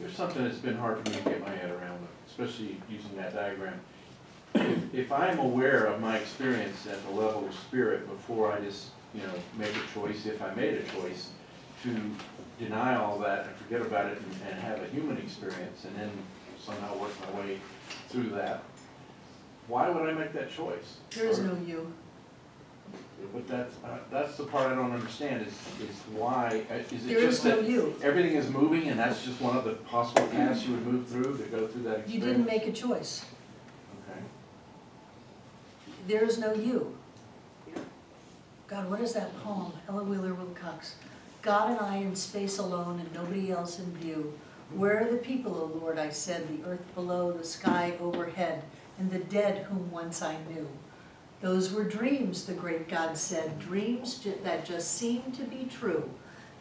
There's something that's been hard for me to get my head around, especially using that diagram. If I'm aware of my experience at the level of spirit before I just, make a choice, if I made a choice, to deny all that and forget about it and have a human experience and then somehow work my way through that, why would I make that choice? There is no you. But that's the part I don't understand is why, is it There just is no that you. everything is moving and that's just one of the possible paths you would move through to go through that experience? You didn't make a choice. Okay. There is no you. God, what is that poem? Ella Wheeler Wilcox. God and I in space alone and nobody else in view. Where are the people, O Lord, I said, the earth below, the sky overhead, and the dead whom once I knew. Those were dreams, the great God said, dreams that just seemed to be true.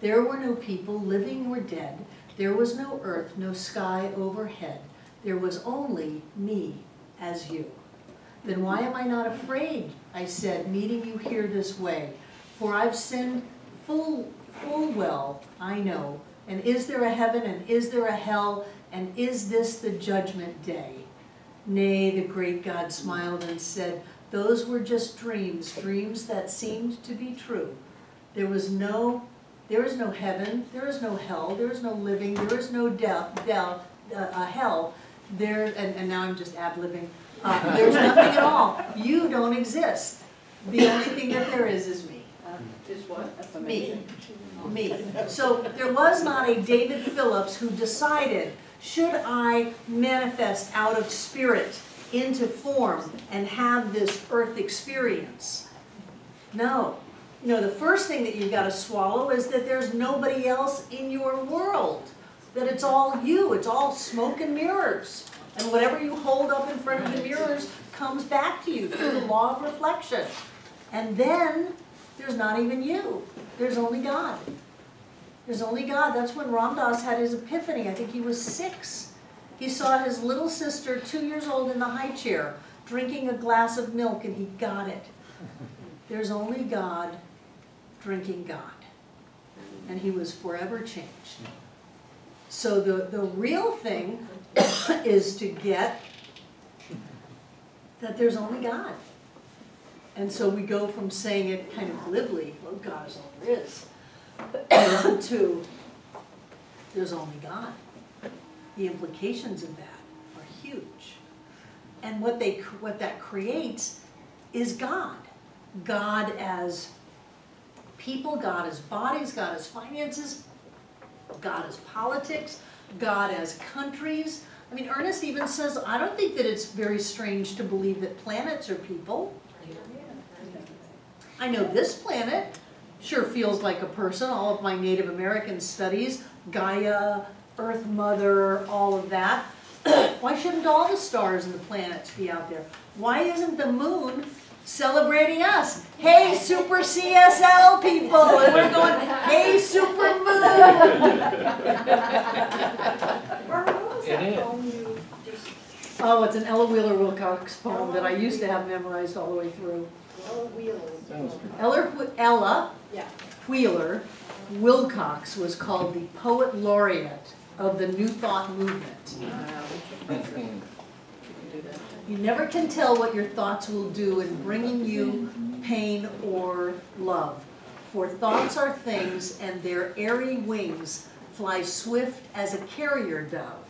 There were no people, living or dead. There was no earth, no sky overhead. There was only me as you. Then why am I not afraid, I said, meeting you here this way? For I've sinned full well, I know. And is there a heaven, and is there a hell, and is this the judgment day? Nay, the great God smiled and said, those were just dreams, dreams that seemed to be true. There is no heaven, there is no hell, there is no living, there is no hell. And now I'm just ad-libbing. There's nothing at all. You don't exist. The only thing that there is me. Is what? That's Me. amazing. Me. So there was not a David Phillips who decided, should I manifest out of spirit into form and have this earth experience? No. The first thing that you've got to swallow is that there's nobody else in your world. That it's all you. It's all smoke and mirrors. And whatever you hold up in front of the mirrors comes back to you through the law of reflection. And then there's not even you. There's only God. There's only God. That's when Ram Dass had his epiphany. I think he was 6. He saw his little sister, 2 years old, in the high chair, drinking a glass of milk, and he got it. There's only God drinking God. And he was forever changed. So the real thing is to get that there's only God. And so we go from saying it kind of glibly, well, God is all there is, to there's only God. The implications of that are huge. And what that creates is God. God as people, God as bodies, God as finances, God as politics, God as countries. I mean, Ernest even says, I don't think that it's very strange to believe that planets are people. I know this planet sure feels like a person. All of my Native American studies, Gaia, Earth Mother, all of that. Why shouldn't all the stars and the planets be out there? Why isn't the moon celebrating us? Hey, super CSL people! And we're going, hey, super moon! It is. Oh, it's an Ella Wheeler Wilcox poem that I used to have memorized all the way through. Ella Wheeler Wilcox was called the poet laureate of the New Thought movement. You never can tell what your thoughts will do in bringing you pain or love. For thoughts are things, and their airy wings fly swift as a carrier dove.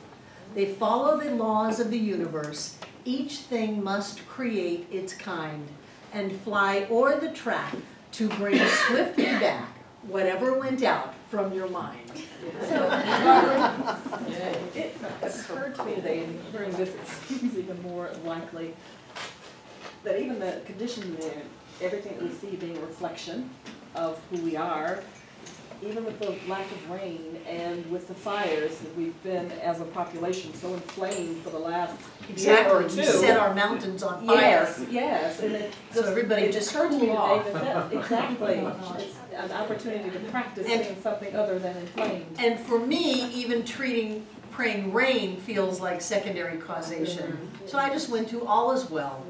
They follow the laws of the universe. Each thing must create its kind and fly o'er the track to bring swiftly back whatever went out from your mind. It occurred to me today, and hearing this, it seems even more likely that even the condition there, everything that we see being a reflection of who we are, even with the lack of rain and with the fires that we've been as a population so inflamed for the last year or two. We set our mountains on fire. Yes, yes, and it So just, everybody it just occurred to me cool today off. that that's exactly, it's an opportunity to practice And- being something other than inflamed. And for me, even praying rain feels like secondary causation. So I just went to all is well.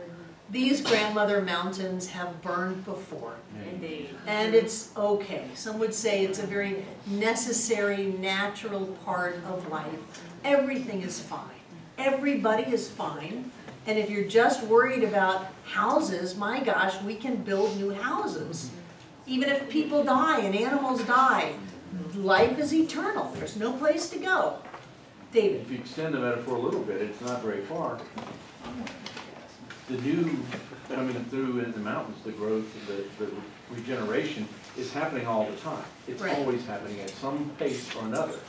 These grandmother mountains have burned before. Indeed. And it's okay. Some would say it's a very necessary, natural part of life. Everything is fine. Everybody is fine. And if you're just worried about houses, my gosh, we can build new houses. Even if people die and animals die, life is eternal. There's no place to go. David. If you extend the metaphor a little bit, it's not very far. The new, through in the mountains, the growth, the regeneration is happening all the time. It's Right. always happening at some pace or another.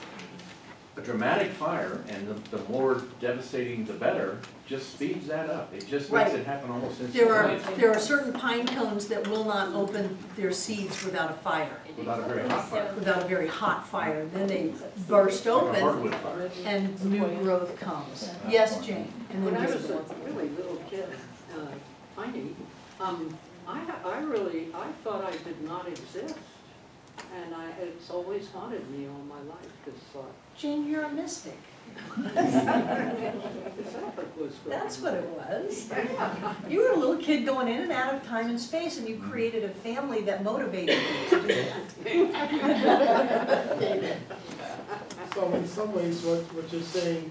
A dramatic fire, and the more devastating the better, just speeds that up. It just makes Right. it happen almost There instantly. are certain pine cones that will not open their seeds without a fire, Without a very hot fire. without a very hot fire. Then they burst Like a open hardwood fire. and new growth comes. Yes, Jane? And When then I was Elizabeth. a really little kid, tiny, I thought I did not exist. And it's always haunted me all my life, because Jane, you're a mystic. That's what it was. You were a little kid going in and out of time and space, and you created a family that motivated you to do that. So in some ways, what you're saying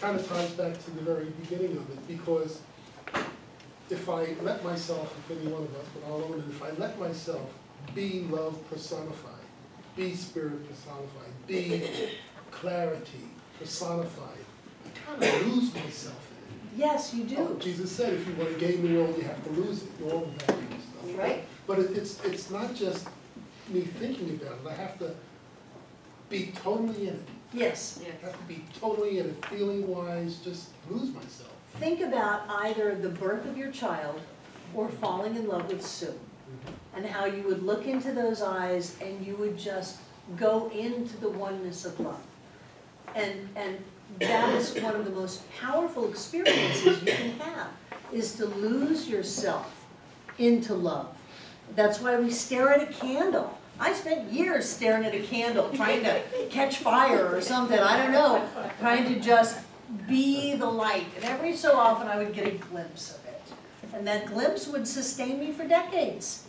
kind of ties back to the very beginning of it, because if I let myself, if any one of us, but all of it, if I let myself be love personified, be spirit personified, be clarity personified, I kind of lose myself in it. Yes, you do. Jesus said, if you want to gain the world, you have to lose it, all of that kind of stuff. Right. But it's not just me thinking about it, I have to be totally in it. Yes. I have to be totally in it, feeling-wise, just lose myself. Think about either the birth of your child or falling in love with Sue, and how you would look into those eyes and you would just go into the oneness of love. And that is one of the most powerful experiences you can have, is to lose yourself into love. That's why we stare at a candle. I spent years staring at a candle, trying to catch fire or something, I don't know, trying to just be the light. And every so often I would get a glimpse of it. And that glimpse would sustain me for decades.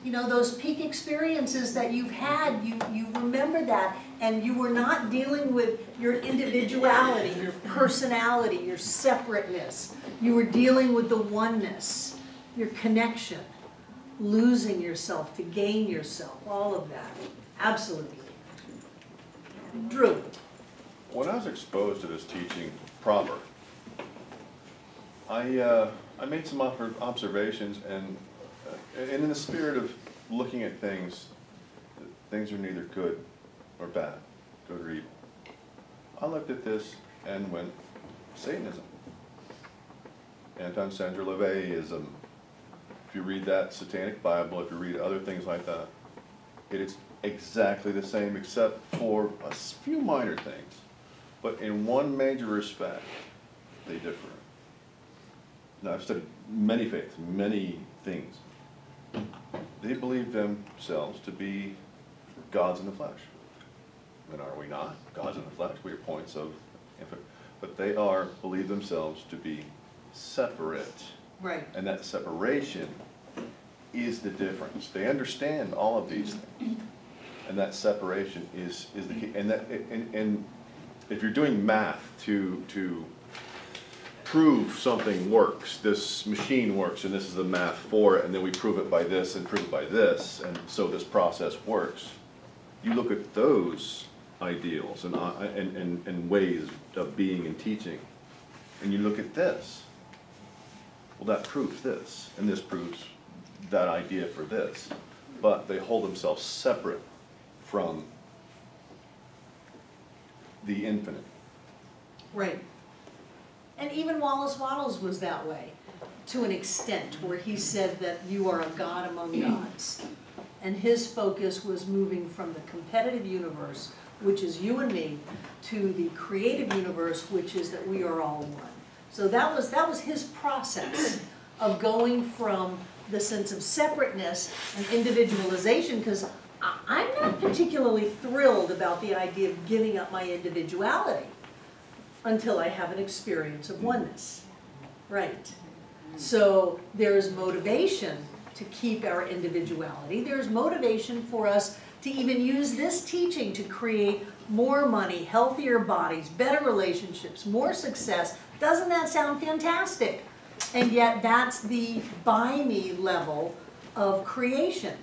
You know, those peak experiences that you've had, you remember that, and you were not dealing with your individuality, your personality, your separateness. You were dealing with the oneness, your connection, losing yourself to gain yourself, all of that. Absolutely. Drew. When I was exposed to this teaching proper, I made some observations, and in the spirit of looking at things are neither good or bad, good or evil. I looked at this and went, Satanism, Anton-Sandra LaVeyism. If you read that Satanic Bible, if you read other things like that, it is exactly the same except for a few minor things. But in one major respect, they differ. Now, I've studied many faiths, many things. They believe themselves to be gods in the flesh. And are we not? Gods in the flesh. We are points of infinite. But they believe themselves to be separate. Right. And that separation is the difference. They understand all of these things. And that separation is the key. And if you're doing math to prove something works, this machine works, and this is the math for it, and then we prove it by this and prove it by this, and so this process works. You look at those ideals and ways of being and teaching, and you look at this. Well, that proves this, and this proves that idea for this. But they hold themselves separate from the infinite. Right. And even Wallace Wattles was that way, to an extent, where he said that you are a god among gods. And his focus was moving from the competitive universe, which is you and me, to the creative universe, which is that we are all one. So that was his process of going from the sense of separateness and individualization, because I'm not particularly thrilled about the idea of giving up my individuality until I have an experience of oneness. Right. So there's motivation to keep our individuality. There's motivation for us to even use this teaching to create more money, healthier bodies, better relationships, more success. Doesn't that sound fantastic? And yet that's the by me level of creation.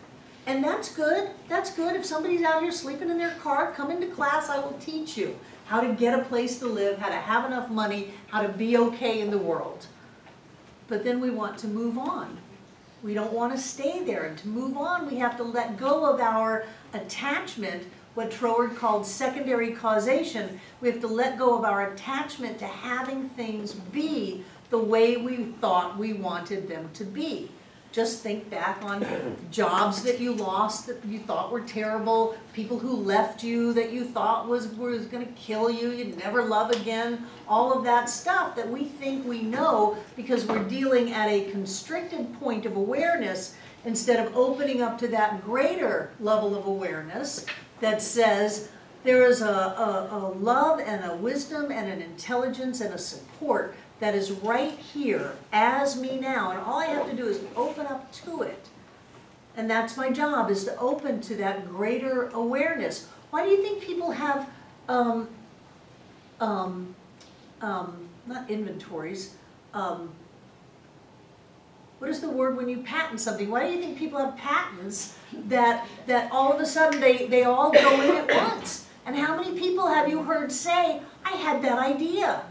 And that's good. That's good. If somebody's out here sleeping in their car, come into class, I will teach you how to get a place to live, how to have enough money, how to be okay in the world. But then we want to move on. We don't want to stay there. And to move on, we have to let go of our attachment, what Troward called secondary causation. We have to let go of our attachment to having things be the way we thought we wanted them to be. Just think back on jobs that you lost that you thought were terrible, people who left you that you thought was going to kill you, you'd never love again, all of that stuff that we think we know because we're dealing at a constricted point of awareness instead of opening up to that greater level of awareness that says there is a love and a wisdom and an intelligence and a support that is right here as me now, and all I have to do is open up to it. And that's my job, is to open to that greater awareness. Why do you think people have, not inventories, what is the word when you patent something? Why do you think people have patents that all of a sudden they all go in at once? And how many people have you heard say, I had that idea?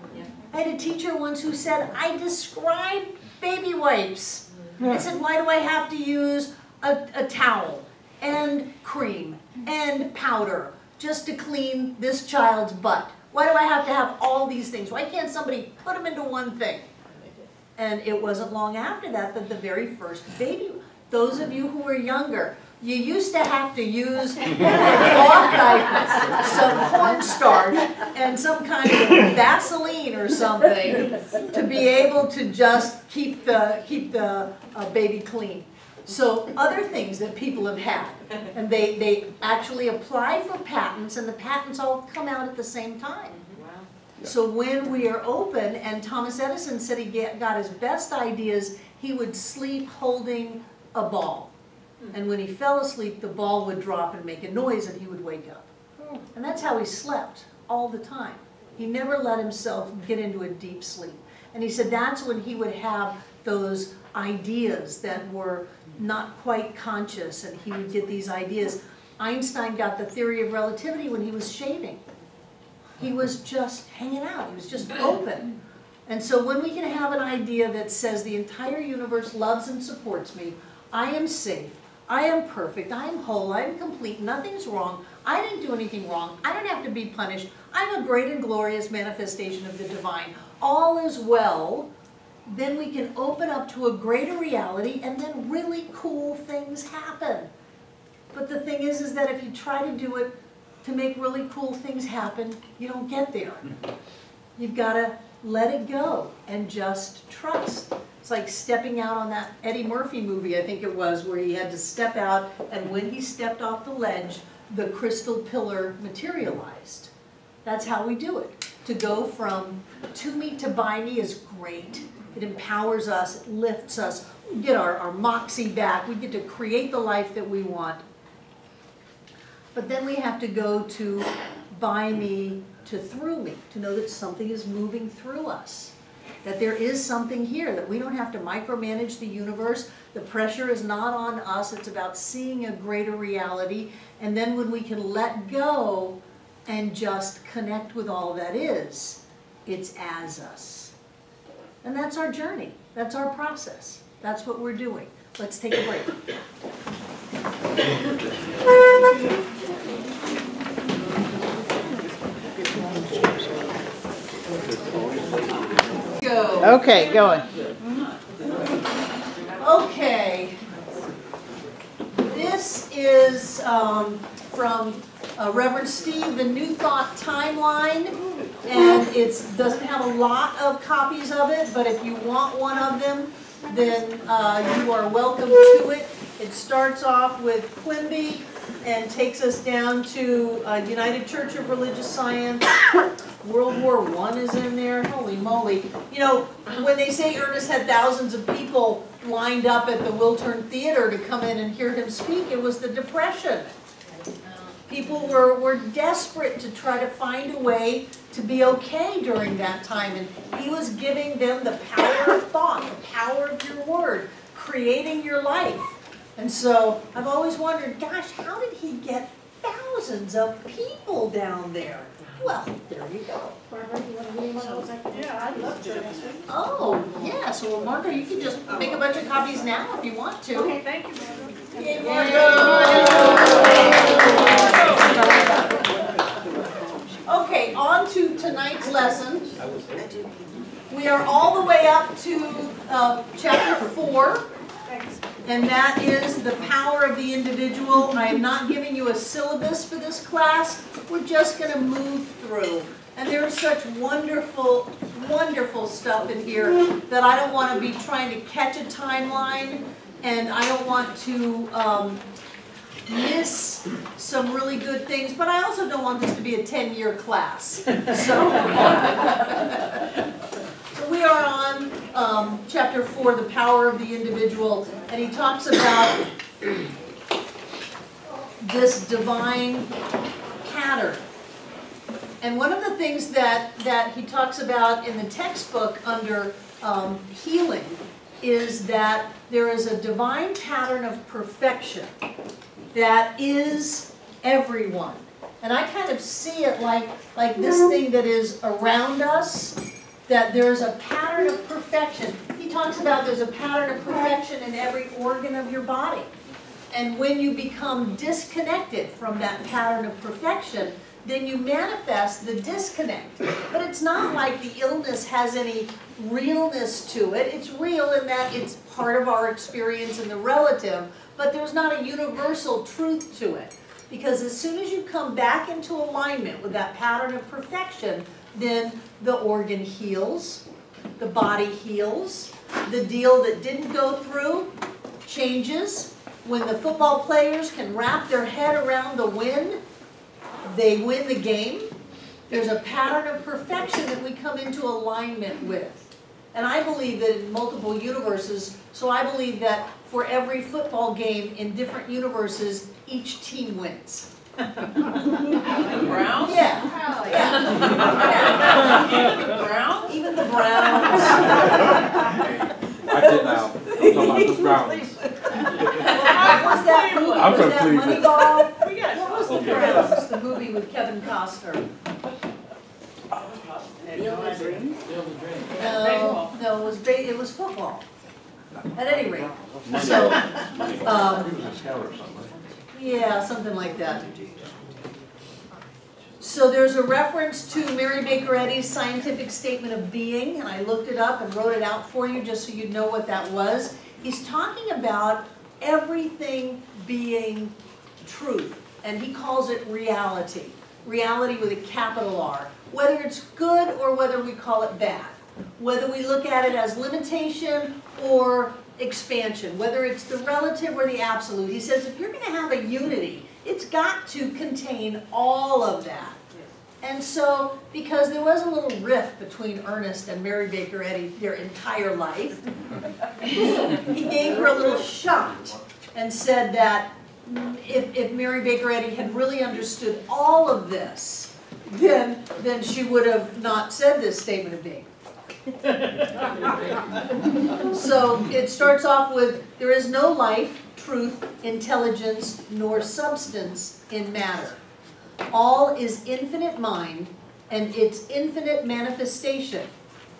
I had a teacher once who said, I describe baby wipes. I said, why do I have to use a towel and cream and powder just to clean this child's butt? Why do I have to have all these things? Why can't somebody put them into one thing? And it wasn't long after that that the very first baby, those of you who were younger, you used to have to use cloth diapers, some cornstarch and some kind of Vaseline or something to be able to just keep the baby clean. So other things that people have had, and they actually apply for patents, and the patents all come out at the same time. So when we are open, and Thomas Edison said he got his best ideas, he would sleep holding a ball. And when he fell asleep, the ball would drop and make a noise and he would wake up. And that's how he slept all the time. He never let himself get into a deep sleep. And he said that's when he would have those ideas that were not quite conscious, and he would get these ideas. Einstein got the theory of relativity when he was shaving. He was just hanging out. He was just open. And so when we can have an idea that says the entire universe loves and supports me, I am safe, I am perfect, I am whole, I am complete, nothing's wrong, I didn't do anything wrong, I don't have to be punished, I'm a great and glorious manifestation of the divine, all is well, then we can open up to a greater reality, and then really cool things happen. But the thing is that if you try to do it to make really cool things happen, you don't get there. You've got to let it go and just trust. It's like stepping out on that Eddie Murphy movie, I think it was, where he had to step out, and when he stepped off the ledge, the crystal pillar materialized. That's how we do it. To go from to me to by me is great. It empowers us, it lifts us, we get our moxie back, we get to create the life that we want. But then we have to go to by me to through me, to know that something is moving through us. That there is something here, that we don't have to micromanage the universe. The pressure is not on us, it's about seeing a greater reality. And then when we can let go and just connect with all that is, it's as us. And that's our journey, that's our process, that's what we're doing. Let's take a break. Go. Okay, going. Okay. This is from Reverend Steve, the New Thought Timeline, and it doesn't have a lot of copies of it, but if you want one of them, then you are welcome to it. It starts off with Quimby and takes us down to United Church of Religious Science. World War I is in there. Holy moly. You know, when they say Ernest had thousands of people lined up at the Wiltern Theater to come in and hear him speak, it was the Depression. People were desperate to try to find a way to be okay during that time, and he was giving them the power of thought, the power of your word, creating your life. And so I've always wondered, gosh, how did he get thousands of people down there? Well, there you go. Barbara, you want to read one of those? Yeah, I'd love to. Oh, yeah, so well, Martha, you can just make a bunch of copies now if you want to. Okay, thank you, Barbara. Yay, okay, on to tonight's lesson. We are all the way up to chapter 4. And that is the power of the individual. I am not giving you a syllabus for this class. We're just going to move through. And there is such wonderful, wonderful stuff in here that I don't want to be trying to catch a timeline, and I don't want to miss some really good things, but I also don't want this to be a 10-year class. So we are on chapter 4, the power of the individual, and he talks about this divine pattern. And one of the things that he talks about in the textbook under healing is that there is a divine pattern of perfection that is everyone. And I kind of see it like this thing that is around us, that there's a pattern of perfection. He talks about there's a pattern of perfection in every organ of your body. And when you become disconnected from that pattern of perfection, then you manifest the disconnect. But it's not like the illness has any realness to it. It's real in that it's part of our experience and the relative, but there's not a universal truth to it. Because as soon as you come back into alignment with that pattern of perfection, then the organ heals, the body heals, the deal that didn't go through changes. When the football players can wrap their head around the win, they win the game. There's a pattern of perfection that we come into alignment with. And I believe that in multiple universes, so I believe that for every football game in different universes, each team wins. Browns? Yeah. Browns? Even the Browns. I did now. I'm talking about the Browns. What was that movie? I'm Was from that Cleveland. Moneyball? We got What was the Okay. Browns? The movie with Kevin Costner. Field of Dreams? No, it was football. At any rate. So, He was a scout or something. yeah, something like that. So there's a reference to Mary Baker Eddy's scientific statement of being, and I looked it up and wrote it out for you just so you know what that was. He's talking about everything being truth, and he calls it reality. Reality with a capital R. Whether it's good or whether we call it bad. Whether we look at it as limitation or expansion. Whether it's the relative or the absolute. He says if you're going to have a unity, it's got to contain all of that. And so, because there was a little rift between Ernest and Mary Baker Eddy their entire life, he gave her a little shot and said that if Mary Baker Eddy had really understood all of this, then she would have not said this statement of being. So it starts off with, there is no life, truth, intelligence, nor substance in matter. All is infinite mind and its infinite manifestation,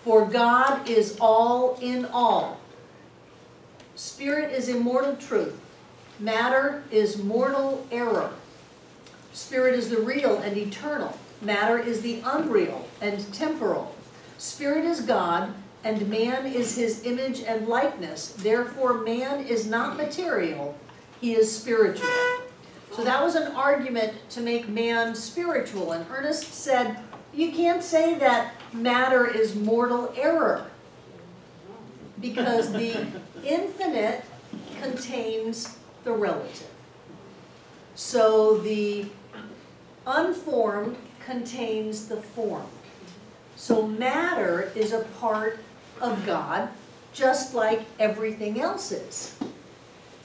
for God is all in all. Spirit is immortal truth. Matter is mortal error. Spirit is the real and eternal. Matter is the unreal and temporal. Spirit is God, and man is his image and likeness. Therefore, man is not material, he is spiritual. So that was an argument to make man spiritual. And Ernest said, you can't say that matter is mortal error, because the infinite contains the relative. So the unformed contains the formed. So matter is a part of God, just like everything else is.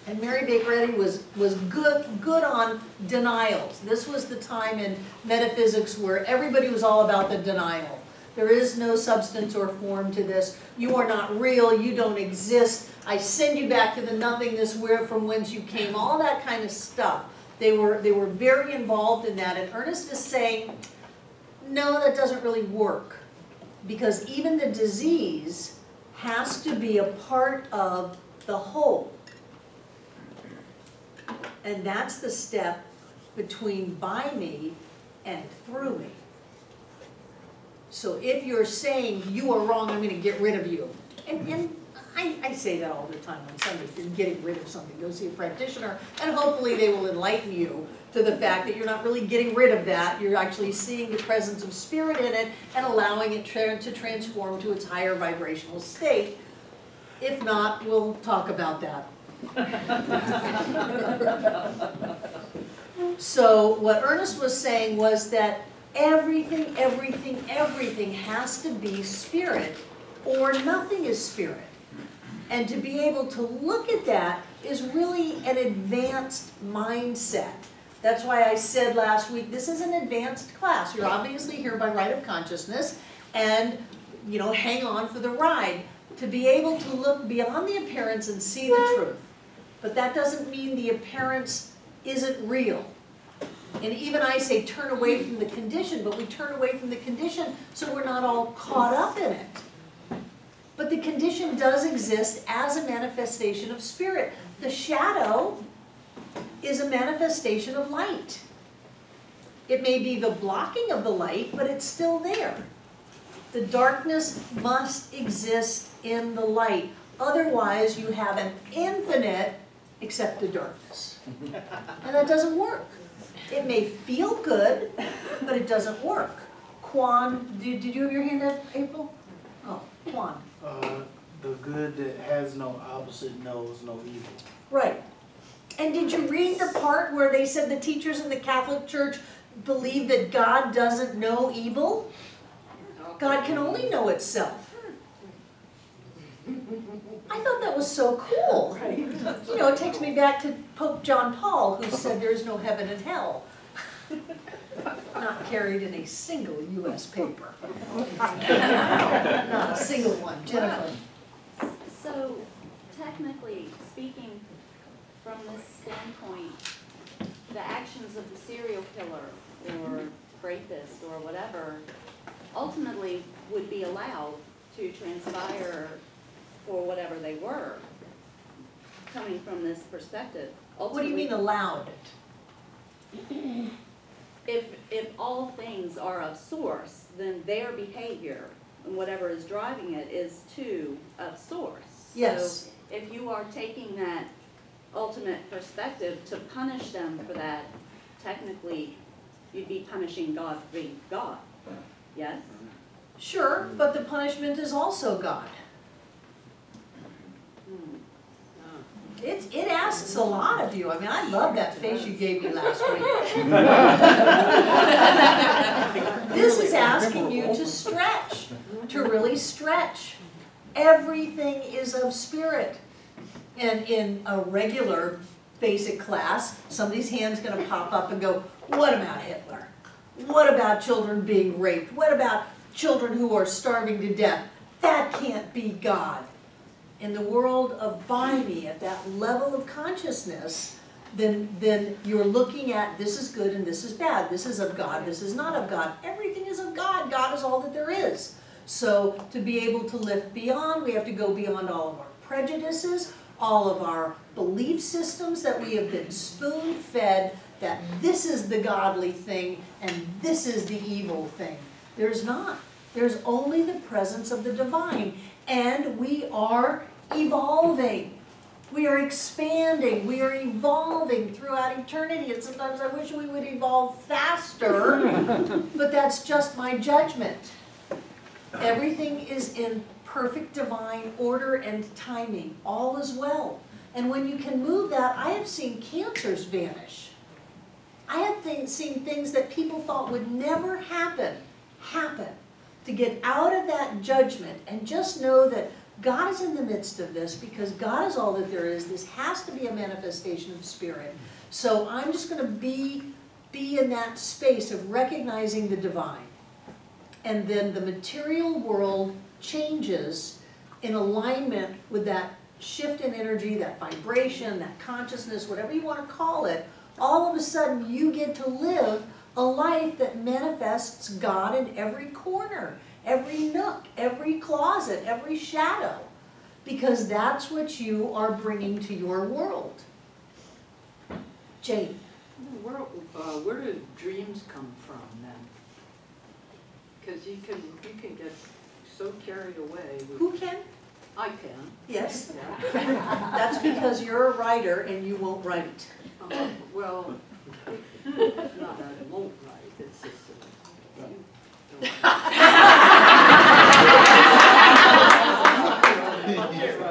And Mary Baker Eddy was good on denials. This was the time in metaphysics where everybody was all about the denial. There is no substance or form to this. You are not real. You don't exist. I send you back to the nothingness from whence you came. All that kind of stuff. They were very involved in that. And Ernest is saying, no, that doesn't really work. Because even the disease has to be a part of the whole. And that's the step between by me and through me. So if you're saying you are wrong, I'm going to get rid of you. And I say that all the time on Sunday. If you're getting rid of something, go see a practitioner, and hopefully they will enlighten you to the fact that you're not really getting rid of that. You're actually seeing the presence of spirit in it and allowing it to transform to its higher vibrational state. If not, we'll talk about that. So what Ernest was saying was that everything has to be spirit, or nothing is spirit. And to be able to look at that is really an advanced mindset. That's why I said last week, this is an advanced class. You're obviously here by right of consciousness, and hang on for the ride. To be able to look beyond the appearance and see the truth. But that doesn't mean the appearance isn't real. And even I say turn away from the condition, but we turn away from the condition so we're not all caught up in it. But the condition does exist as a manifestation of spirit. The shadow is a manifestation of light. It may be the blocking of the light, but it's still there. The darkness must exist in the light. Otherwise, you have an infinite except the darkness. And that doesn't work. It may feel good, but it doesn't work. Quan, did you have your hand up, April? Oh, Quan. The good that has no opposite knows no evil. Right. And did you read the part where they said the teachers in the Catholic Church believe that God doesn't know evil? God can only know itself. I thought that was so cool. You know, it takes me back to Pope John Paul, who said there is no heaven and hell. Not carried in a single U.S. paper. Not a single one. Jennifer. So, technically speaking, from this standpoint, the actions of the serial killer or rapist or whatever ultimately would be allowed to transpire for whatever they were, coming from this perspective. What do you mean allowed? If all things are of source, then their behavior and whatever is driving it is of source. Yes. So if you are taking that ultimate perspective to punish them for that, technically you'd be punishing God for being God. Yes? Sure, but the punishment is also God. It asks a lot of you. I mean, I love that face you gave me last week. This is asking you to stretch, to really stretch. Everything is of spirit. And in a regular basic class, somebody's hand's going to pop up and go, what about Hitler? What about children being raped? What about children who are starving to death? That can't be God. In the world of by me, at that level of consciousness, then you're looking at this is good and this is bad. This is of God, this is not of God. Everything is of God. God is all that there is. So to be able to lift beyond, we have to go beyond all of our prejudices, all of our belief systems that we have been spoon-fed, that this is the godly thing and this is the evil thing. There's not. There's only the presence of the divine. And we are evolving. We are expanding. We are evolving throughout eternity. And sometimes I wish we would evolve faster, but that's just my judgment. Everything is in perfect divine order and timing. All is well. And when you can move that, I have seen cancers vanish. I have seen things that people thought would never happen. To get out of that judgment and just know that God is in the midst of this because God is all that there is. This has to be a manifestation of spirit. So I'm just going to be in that space of recognizing the divine. And then the material world changes in alignment with that shift in energy, that vibration, that consciousness, whatever you want to call it. All of a sudden you get to live a life that manifests God in every corner, every nook, every closet, every shadow, because that's what you are bringing to your world. Jane. Where do dreams come from then? Because you can get so carried away with... Who can? I can. Yes. Yeah. That's because you're a writer and you won't write. Well, not that I won't write, it's just that you don't.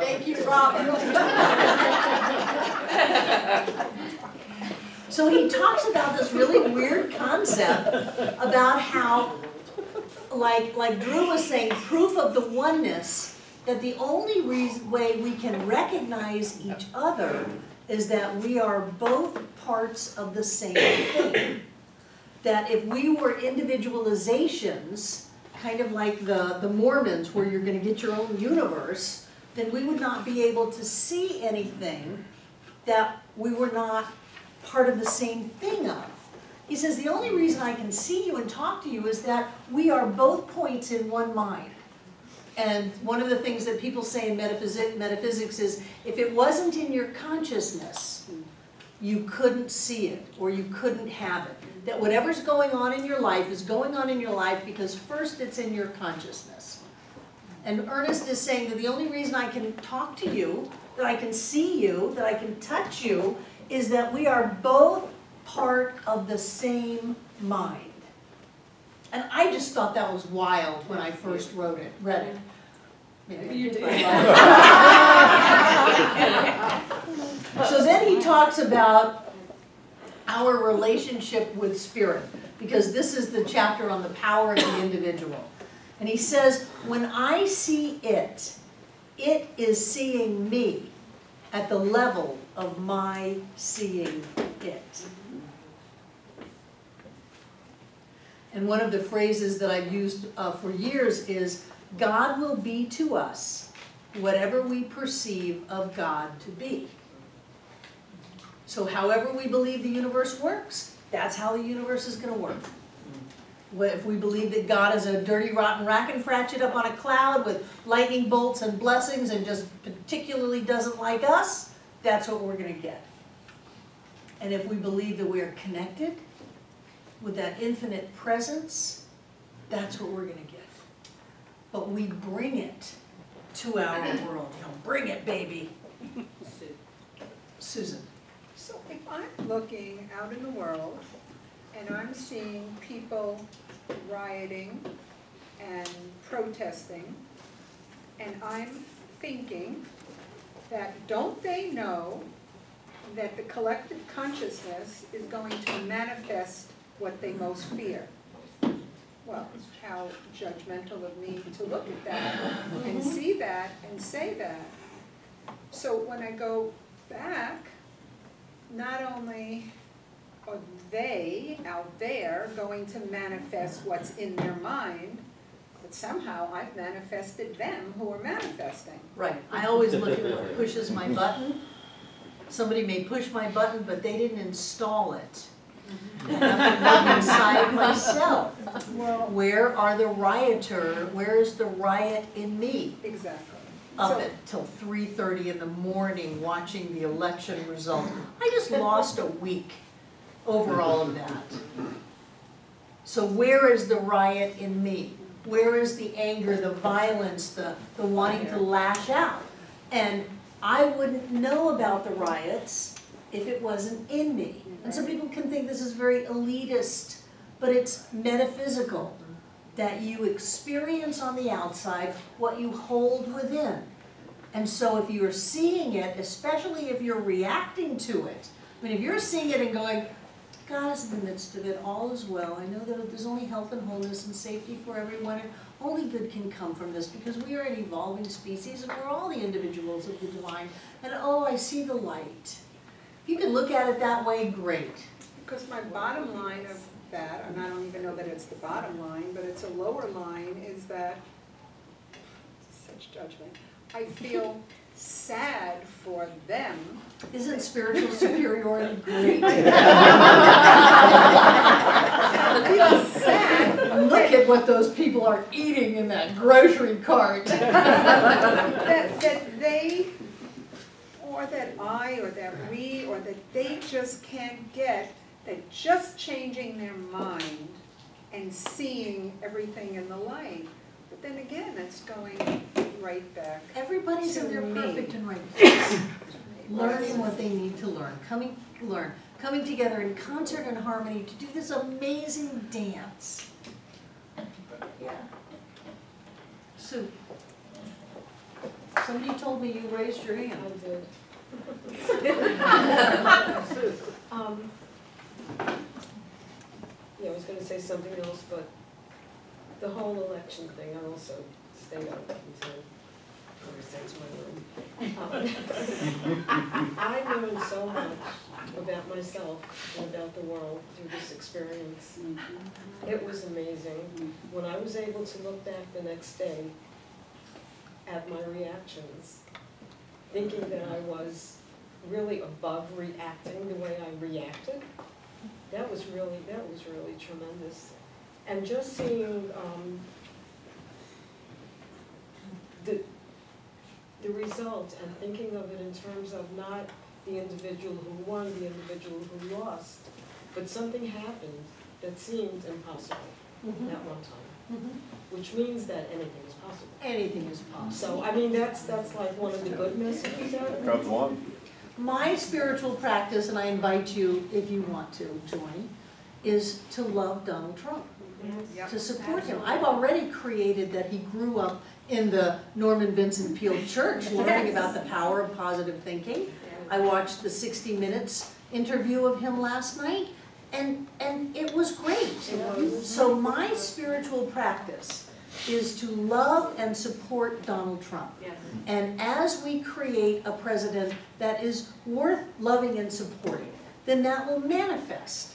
Thank you, Robin. So he talks about this really weird concept about how, like Drew was saying, proof of the oneness, that the only way we can recognize each other is that we are both parts of the same thing. That if we were individualizations, kind of like the Mormons, where you're going to get your own universe, then we would not be able to see anything that we were not part of the same thing of. He says, the only reason I can see you and talk to you is that we are both points in one mind. And one of the things that people say in metaphysics is, if it wasn't in your consciousness, you couldn't see it, or you couldn't have it. That whatever's going on in your life is going on in your life because first it's in your consciousness. And Ernest is saying that the only reason I can talk to you, that I can see you, that I can touch you, is that we are both part of the same mind. And I just thought that was wild when I first read it. Maybe you did. So then he talks about our relationship with spirit, because this is the chapter on the power of the individual. And he says, when I see it, it is seeing me at the level of my seeing it. And one of the phrases that I've used for years is, God will be to us whatever we perceive of God to be. So however we believe the universe works, that's how the universe is going to work. If we believe that God is a dirty, rotten rack-and-fratchet up on a cloud with lightning bolts and blessings and just particularly doesn't like us, that's what we're going to get. And if we believe that we are connected with that infinite presence, that's what we're going to get. But we bring it to our world. You know, bring it, baby. Susan. So if I'm looking out in the world and I'm seeing people rioting and protesting, and I'm thinking that don't they know that the collective consciousness is going to manifest what they most fear? Well, how judgmental of me to look at that and see that and say that. So when I go back, not only are they out there going to manifest what's in their mind, but somehow I've manifested them who are manifesting. Right. I always look at what pushes my button. Somebody may push my button, but they didn't install it. I have to look inside myself. Well, Where are the rioter? Where is the riot in me? exactly. Up So- until 3:30 in the morning watching the election result. I just lost a week over all of that. So where is the riot in me? Where is the anger, the violence, the wanting to lash out? And I wouldn't know about the riots if it wasn't in me. And some people can think this is very elitist, but it's metaphysical. That you experience on the outside what you hold within. And so if you're seeing it, especially if you're reacting to it, I mean, if you're seeing it and going, God is in the midst of it, all is well. I know that there's only health and wholeness and safety for everyone, and only good can come from this because we are an evolving species and we're all the individuals of the divine. And oh, I see the light. If you can look at it that way, great. Because my bottom line of that, and I don't even know that it's the bottom line, but it's a lower line, is that, such judgment, I feel sad for them. Isn't spiritual superiority great? I feel sad. Look at what those people are eating in that grocery cart. that they, or that I, or that we, or that they just can't get that just changing their mind and seeing everything in the light. But then again, it's going right back. Everybody's in to their me. perfect and right place. Learning what they need to learn. Coming together in concert and harmony to do this amazing dance. Yeah. Sue. Somebody told me you raised your hand. I did. Yeah, I was going to say something else, but the whole election thing, I also stayed up until I was sent to my room. I learned so much about myself and about the world through this experience. It was amazing. When I was able to look back the next day at my reactions, thinking that I was really above reacting the way I reacted, that was really tremendous. And just seeing the result and thinking of it in terms of not the individual who won, the individual who lost, but something happened that seemed impossible at one time, which means that anything is possible. Anything is possible. So, I mean, that's like one of the good messages out of it. Crowd one. My spiritual practice, and I invite you, if you want to join, is to love Donald Trump, to support him. I've already created that he grew up in the Norman Vincent Peale Church, learning about the power of positive thinking. I watched the 60 Minutes interview of him last night, and it was great. So my spiritual practice is to love and support Donald Trump. And as we create a president that is worth loving and supporting, then that will manifest.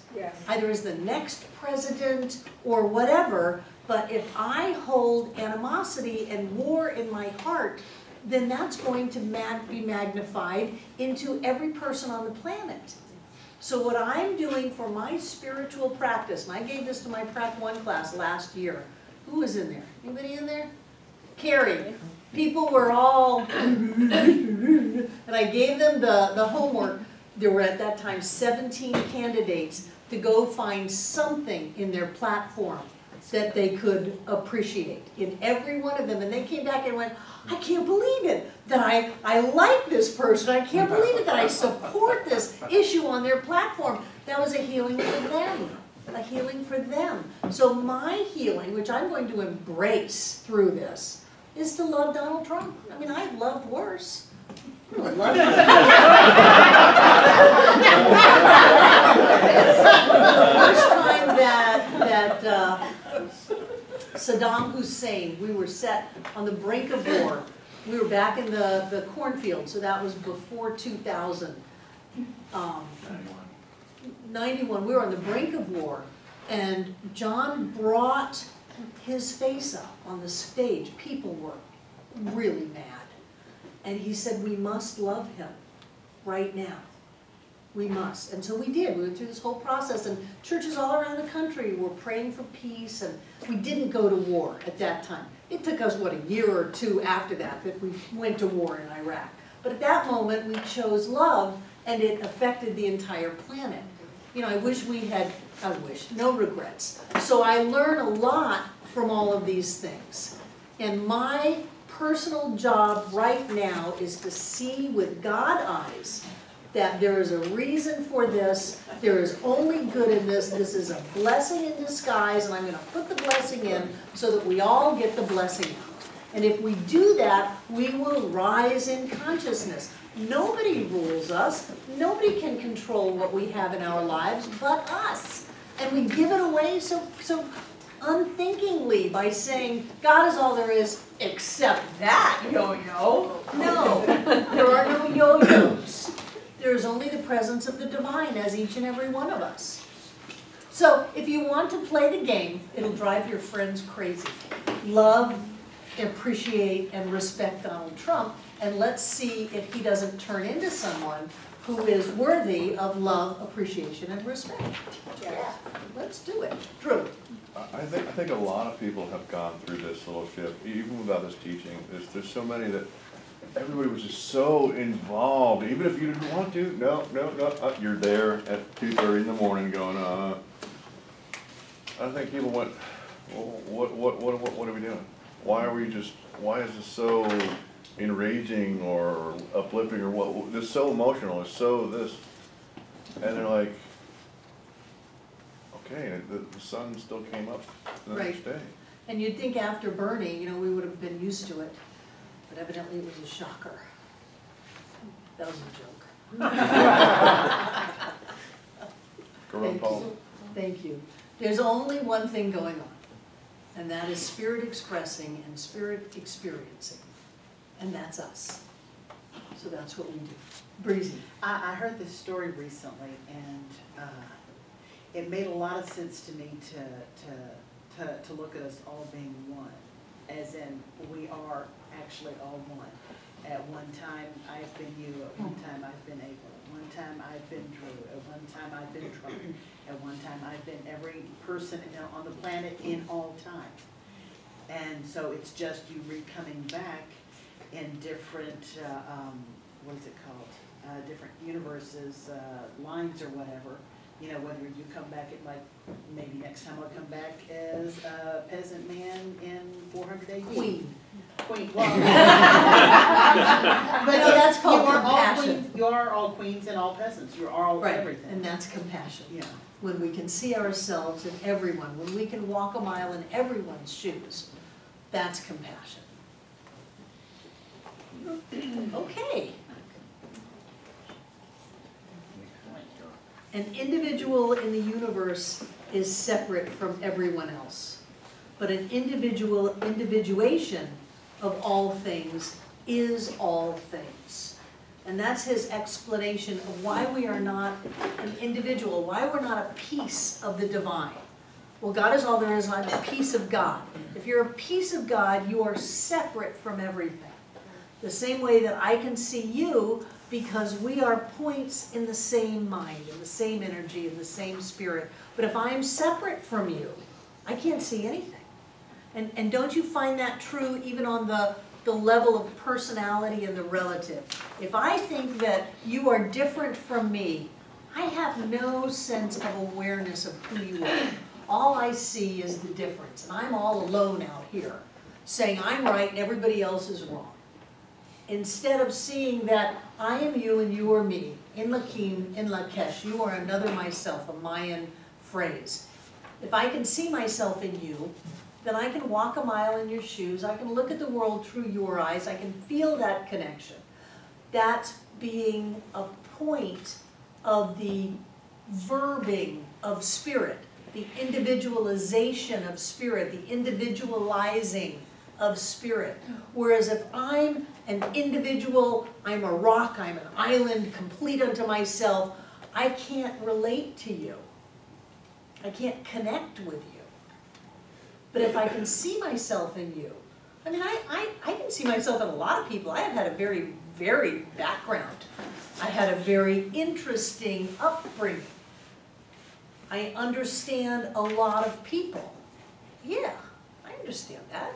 Either as the next president or whatever, but if I hold animosity and war in my heart, then that's going to be magnified into every person on the planet. So what I'm doing for my spiritual practice, and I gave this to my Prac 1 class last year. Who was in there? Anybody in there? Carrie. People were all, and I gave them the homework. There were at that time 17 candidates to go find something in their platform that they could appreciate in every one of them. And they came back and went, I can't believe it that I like this person. I can't believe it that I support this issue on their platform. That was a healing for them. A healing for them. So my healing, which I'm going to embrace through this, is to love Donald Trump. I mean, I've loved worse. I love him. The first time that Saddam Hussein, we were set on the brink of war. We were back in the cornfield, so that was before 2000. 91, we were on the brink of war, and John brought his face up on the stage. People were really mad. And he said, we must love him right now. We must. And so we did. We went through this whole process, and churches all around the country were praying for peace, and we didn't go to war at that time. It took us, what, a year or two after that we went to war in Iraq. But at that moment, we chose love, and it affected the entire planet. You know, I wish we had, no regrets. So I learn a lot from all of these things. And my personal job right now is to see with God eyes that there is a reason for this. There is only good in this. This is a blessing in disguise, and I'm going to put the blessing in so that we all get the blessing out. And if we do that, we will rise in consciousness. Nobody rules us. Nobody can control what we have in our lives but us. And we give it away so unthinkingly by saying, God is all there is except that yo-yo. No, there are no yo-yos. There is only the presence of the divine as each and every one of us. So if you want to play the game, it'll drive your friends crazy. Love, appreciate, and respect Donald Trump, and let's see if he doesn't turn into someone who is worthy of love, appreciation, and respect. Yeah, let's do it. Drew. I think a lot of people have gone through this little shift, even without this teaching. There's so many that everybody was just so involved, even if you didn't want to. No, you're there at 2:30 in the morning going, I think people went, well, what are we doing? Why is this so enraging or uplifting or what? This is so emotional, it's so this. And they're like, okay, the sun still came up the next day. And you'd think after Bernie, we would have been used to it. But evidently it was a shocker. That was a joke. Thank you. There's only one thing going on, and that is spirit expressing and spirit experiencing. And that's us. So that's what we do. Breezy. I heard this story recently, and it made a lot of sense to me to look at us all being one, as in we are actually all one. At one time I've been you, at one time I've been April, at one time I've been Drew, at one time I've been Trump, at one time I've been every person on the planet in all time. And so it's just you coming back in different, what is it called, different universes, lines or whatever. Whether you come back at maybe next time I'll come back as a peasant man in 400 AD. Queen. queens. But no, that's called compassion. You are all queens and all peasants. You are all Right, everything. and that's compassion. Yeah. When we can see ourselves in everyone, when we can walk a mile in everyone's shoes, that's compassion. Okay. An individual in the universe is separate from everyone else, but an individuation of all things is all things. And that's his explanation of why we are not an individual, why we're not a piece of the divine. Well, God is all there is, I'm a piece of God. If you're a piece of God, you are separate from everything. The same way that I can see you, because we are points in the same mind, in the same energy, in the same spirit. But if I am separate from you, I can't see anything. And don't you find that true even on the level of personality and the relative? If I think that you are different from me, I have no sense of awareness of who you are. All I see is the difference. And I'm all alone out here, saying I'm right and everybody else is wrong. Instead of seeing that I am you and you are me, in Lakim, in Lakesh, you are another myself, a Mayan phrase. If I can see myself in you, then I can walk a mile in your shoes, I can look at the world through your eyes, I can feel that connection. That's being a point of the verbing of spirit, the individualization of spirit, the individualizing of spirit. Whereas if I'm an individual, I'm a rock, I'm an island, complete unto myself, I can't relate to you. I can't connect with you. But if I can see myself in you, I mean, I can see myself in a lot of people. I have had a very varied background. I had a very interesting upbringing. I understand a lot of people. Yeah, I understand that.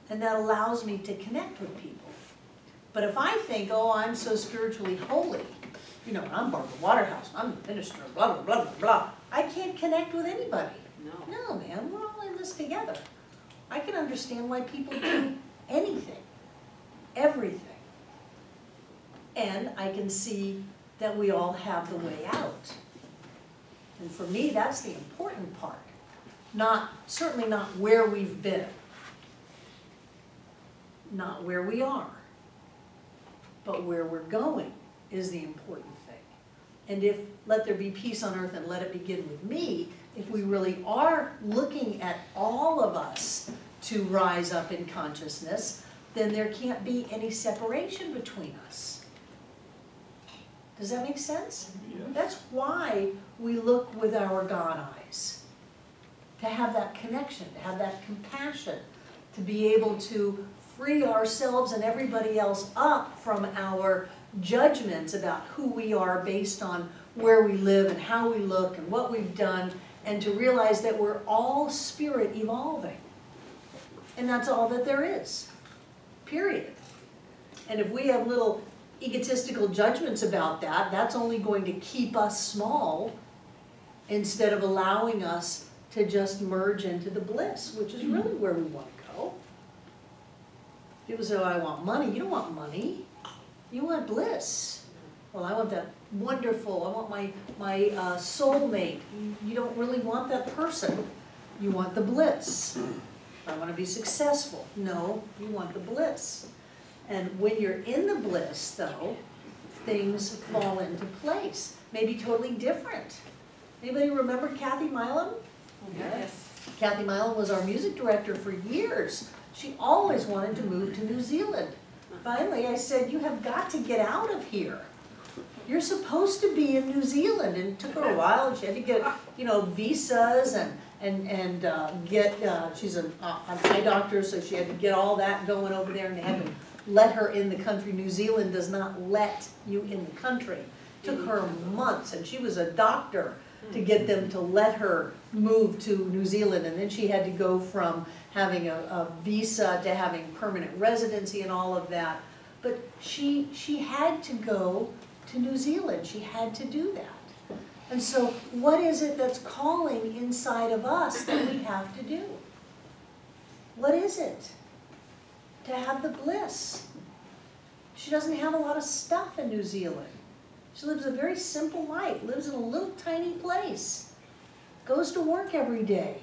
And that allows me to connect with people. But if I think, oh, I'm so spiritually holy, you know, I'm Barbara Waterhouse, I'm a minister, blah, blah, blah, blah, blah, I can't connect with anybody. No, man, we're all in this together. I can understand why people do anything, everything. And I can see that we all have the way out. And for me, that's the important part. Certainly not where we've been. Not where we are. But where we're going is the important thing. And if let there be peace on earth and let it begin with me, if we really are looking at all of us to rise up in consciousness, then there can't be any separation between us. Does that make sense? Yeah. That's why we look with our God eyes. To have that connection, to have that compassion, to be able to free ourselves and everybody else up from our judgments about who we are based on where we live and how we look and what we've done, and to realize that we're all spirit evolving. And that's all that there is, period. And if we have little egotistical judgments about that, that's only going to keep us small instead of allowing us to just merge into the bliss, which is really where we want to go. People say, oh, I want money. You don't want money. You want bliss. Well, I want that wonderful, I want my soulmate. You don't really want that person. You want the bliss. I want to be successful. No, you want the bliss. And when you're in the bliss, though, things fall into place. Maybe totally different. Anybody remember Kathy Milam? Yes. Kathy Milam was our music director for years. She always wanted to move to New Zealand. Finally, I said, you have got to get out of here. You're supposed to be in New Zealand. And it took her a while. She had to get, you know, visas and get, she's an eye doctor, so she had to get all that going over there, and they had to let her in the country. New Zealand does not let you in the country. It took her months, and she was a doctor to get them to let her move to New Zealand, and then she had to go from having a visa to having permanent residency and all of that. But she had to go to New Zealand. She had to do that. And so what is it that's calling inside of us that we have to do? What is it? to have the bliss. She doesn't have a lot of stuff in New Zealand. She lives a very simple life, lives in a little tiny place, goes to work every day,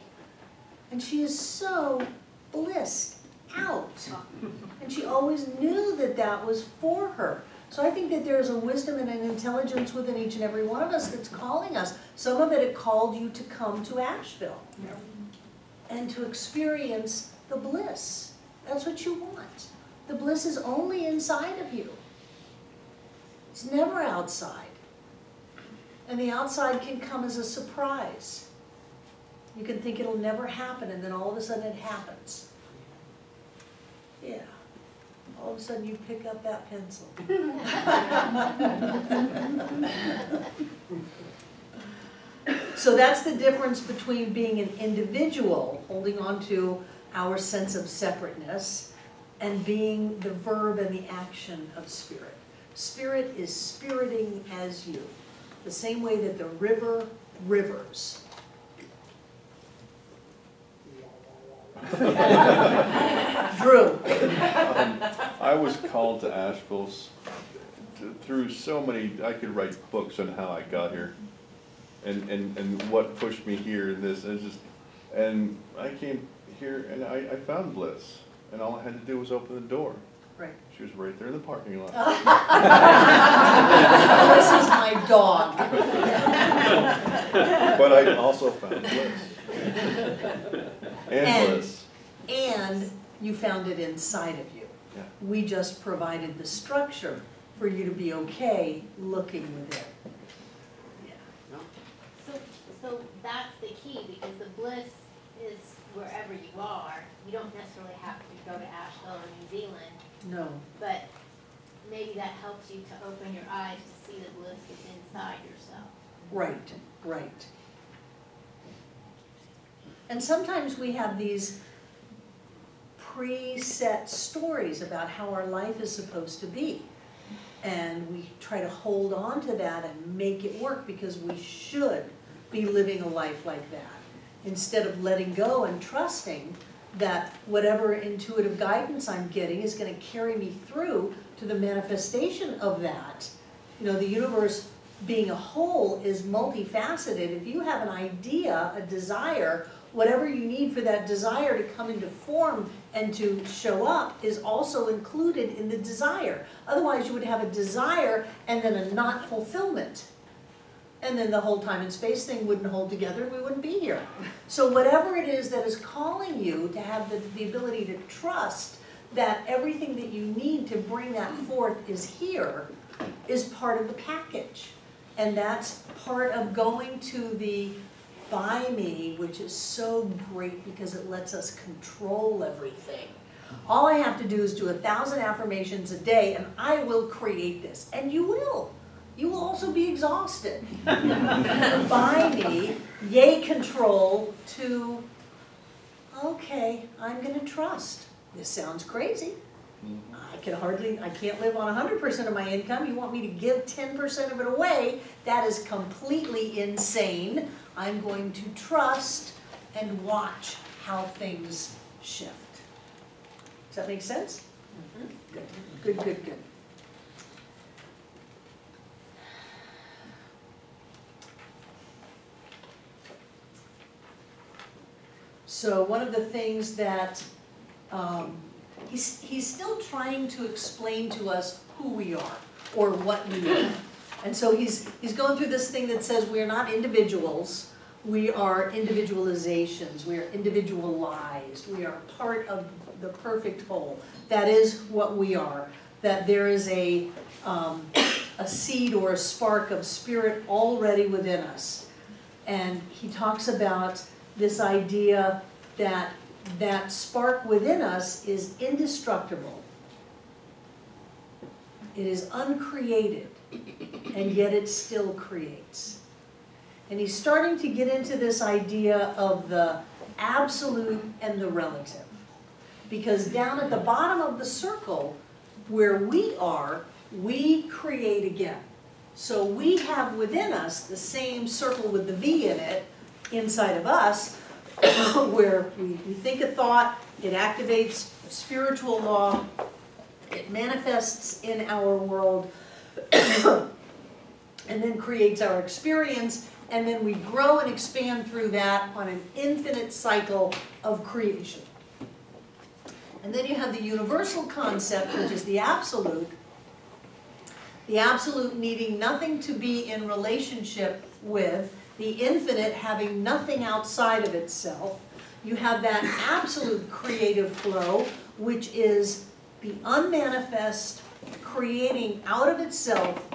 and she is so blissed out. And she always knew that that was for her. So I think that there's a wisdom and an intelligence within each and every one of us that's calling us. Some of it called you to come to Asheville and to experience the bliss. That's what you want. The bliss is only inside of you. It's never outside. And the outside can come as a surprise. You can think it'll never happen, and then all of a sudden it happens. Yeah. All of a sudden you pick up that pencil. So that's the difference between being an individual, holding on to our sense of separateness, and being the verb and the action of spirit. Spirit is spiriting as you, the same way that the river rivers. Drew. I was called to Asheville through so many, I could write books on how I got here and what pushed me here and this. And I came here and I found bliss. And all I had to do was open the door. Right. She was right there in the parking lot. This is my dog. But I also found bliss. And bliss. And you found it inside of you. Yeah. We just provided the structure for you to be okay looking within. Yeah. So that's the key, because the bliss is wherever you are. You don't necessarily have to go to Asheville or New Zealand. No. But maybe that helps you to open your eyes to see the bliss within inside yourself. Right, right. And sometimes we have these preset stories about how our life is supposed to be. And we try to hold on to that and make it work because we should be living a life like that, instead of letting go and trusting that whatever intuitive guidance I'm getting is going to carry me through to the manifestation of that. You know, the universe being a whole is multifaceted. If you have an idea, a desire, whatever you need for that desire to come into form and to show up is also included in the desire. Otherwise you would have a desire and then a not fulfillment. And then the whole time and space thing wouldn't hold together, we wouldn't be here. So whatever it is that is calling you to have the ability to trust that everything that you need to bring that forth is here, is part of the package. And that's part of going to the by me, which is so great because it lets us control everything. All I have to do is do 1,000 affirmations a day and I will create this. And you will. You will also be exhausted. By me, yay control to, okay, I'm going to trust. This sounds crazy. I can't live on 100% of my income. You want me to give 10% of it away? That is completely insane. I'm going to trust and watch how things shift. Does that make sense? Good, good, good, good. So one of the things that he's still trying to explain to us who we are or what we are. And so he's going through this thing that says we are not individuals, we are individualizations, we are individualized, we are part of the perfect whole. That is what we are. That there is a seed or a spark of spirit already within us. And he talks about this idea that that spark within us is indestructible. It is uncreated, and yet it still creates. And he's starting to get into this idea of the absolute and the relative. Because down at the bottom of the circle, where we are, we create again. So we have within us the same circle with the V in it, inside of us, where we think a thought, it activates a spiritual law, it manifests in our world, and then creates our experience, and then we grow and expand through that on an infinite cycle of creation. And then you have the universal concept, which is the absolute needing nothing to be in relationship with, the infinite having nothing outside of itself. You have that absolute creative flow, which is the unmanifest creating out of itself,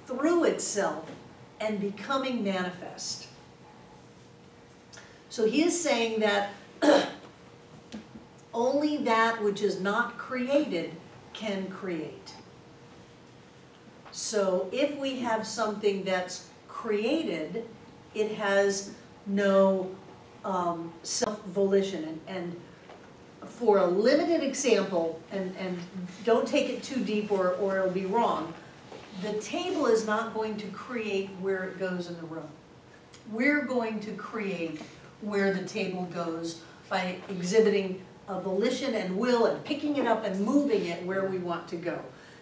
through itself, and becoming manifest. So he is saying that only that which is not created can create. So if we have something that's created, it has no self-volition. And for a limited example, and don't take it too deep or it'll be wrong, the table is not going to create where it goes in the room. We're going to create where the table goes by exhibiting a volition and will and picking it up and moving it where we want to go.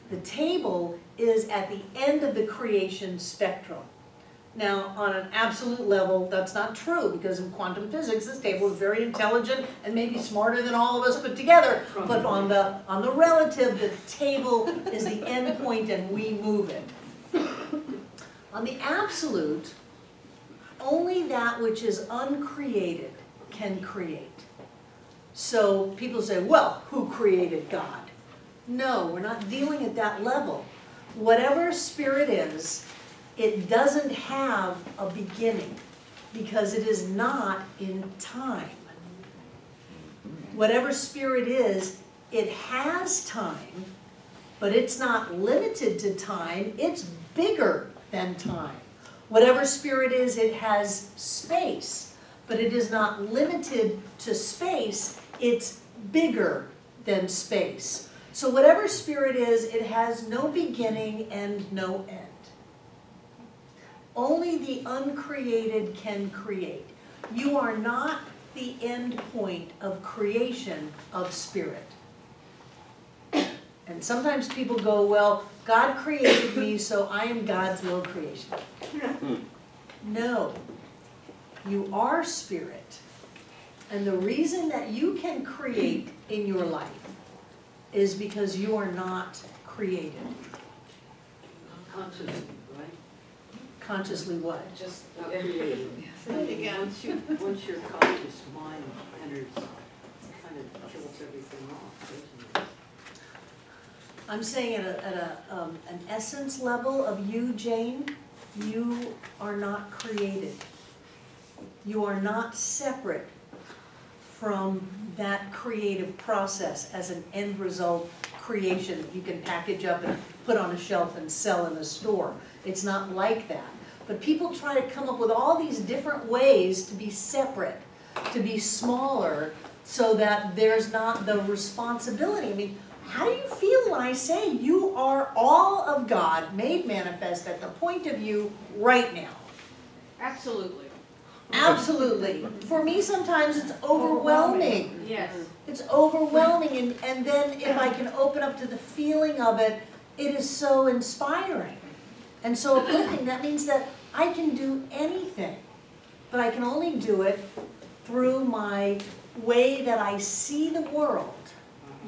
The table is at the end of the creation spectrum. Now, on an absolute level, that's not true, because in quantum physics, this table is very intelligent and maybe smarter than all of us put together. But on the relative, the table is the end point and we move it. On the absolute, only that which is uncreated can create. So people say, well, who created God? No, we're not dealing at that level. Whatever spirit is, it doesn't have a beginning because it is not in time. Whatever spirit is, it has time, but it's not limited to time. It's bigger than time. Whatever spirit is, it has space, but it is not limited to space. It's bigger than space. So whatever spirit is, it has no beginning and no end. Only the uncreated can create. You are not the end point of creation of spirit. And sometimes people go, well, God created me, so I am God's little creation. No, you are spirit. And the reason that you can create in your life is because you are not created. Consciously, right? Consciously what? Just not created. Once your conscious mind enters, kind of kills everything off, doesn't it? I'm saying at an essence level of you, Jane, you are not created. You are not separate from that creative process as an end result creation that you can package up and put on a shelf and sell in a store. It's not like that. But people try to come up with all these different ways to be separate, to be smaller, so that there's not the responsibility. I mean, how do you feel when I say you are all of God made manifest at the point of view right now? Absolutely. Absolutely. For me, sometimes it's overwhelming. Yes. It's overwhelming, and then if I can open up to the feeling of it, it is so inspiring and so uplifting. That means that I can do anything, but I can only do it through my way that I see the world.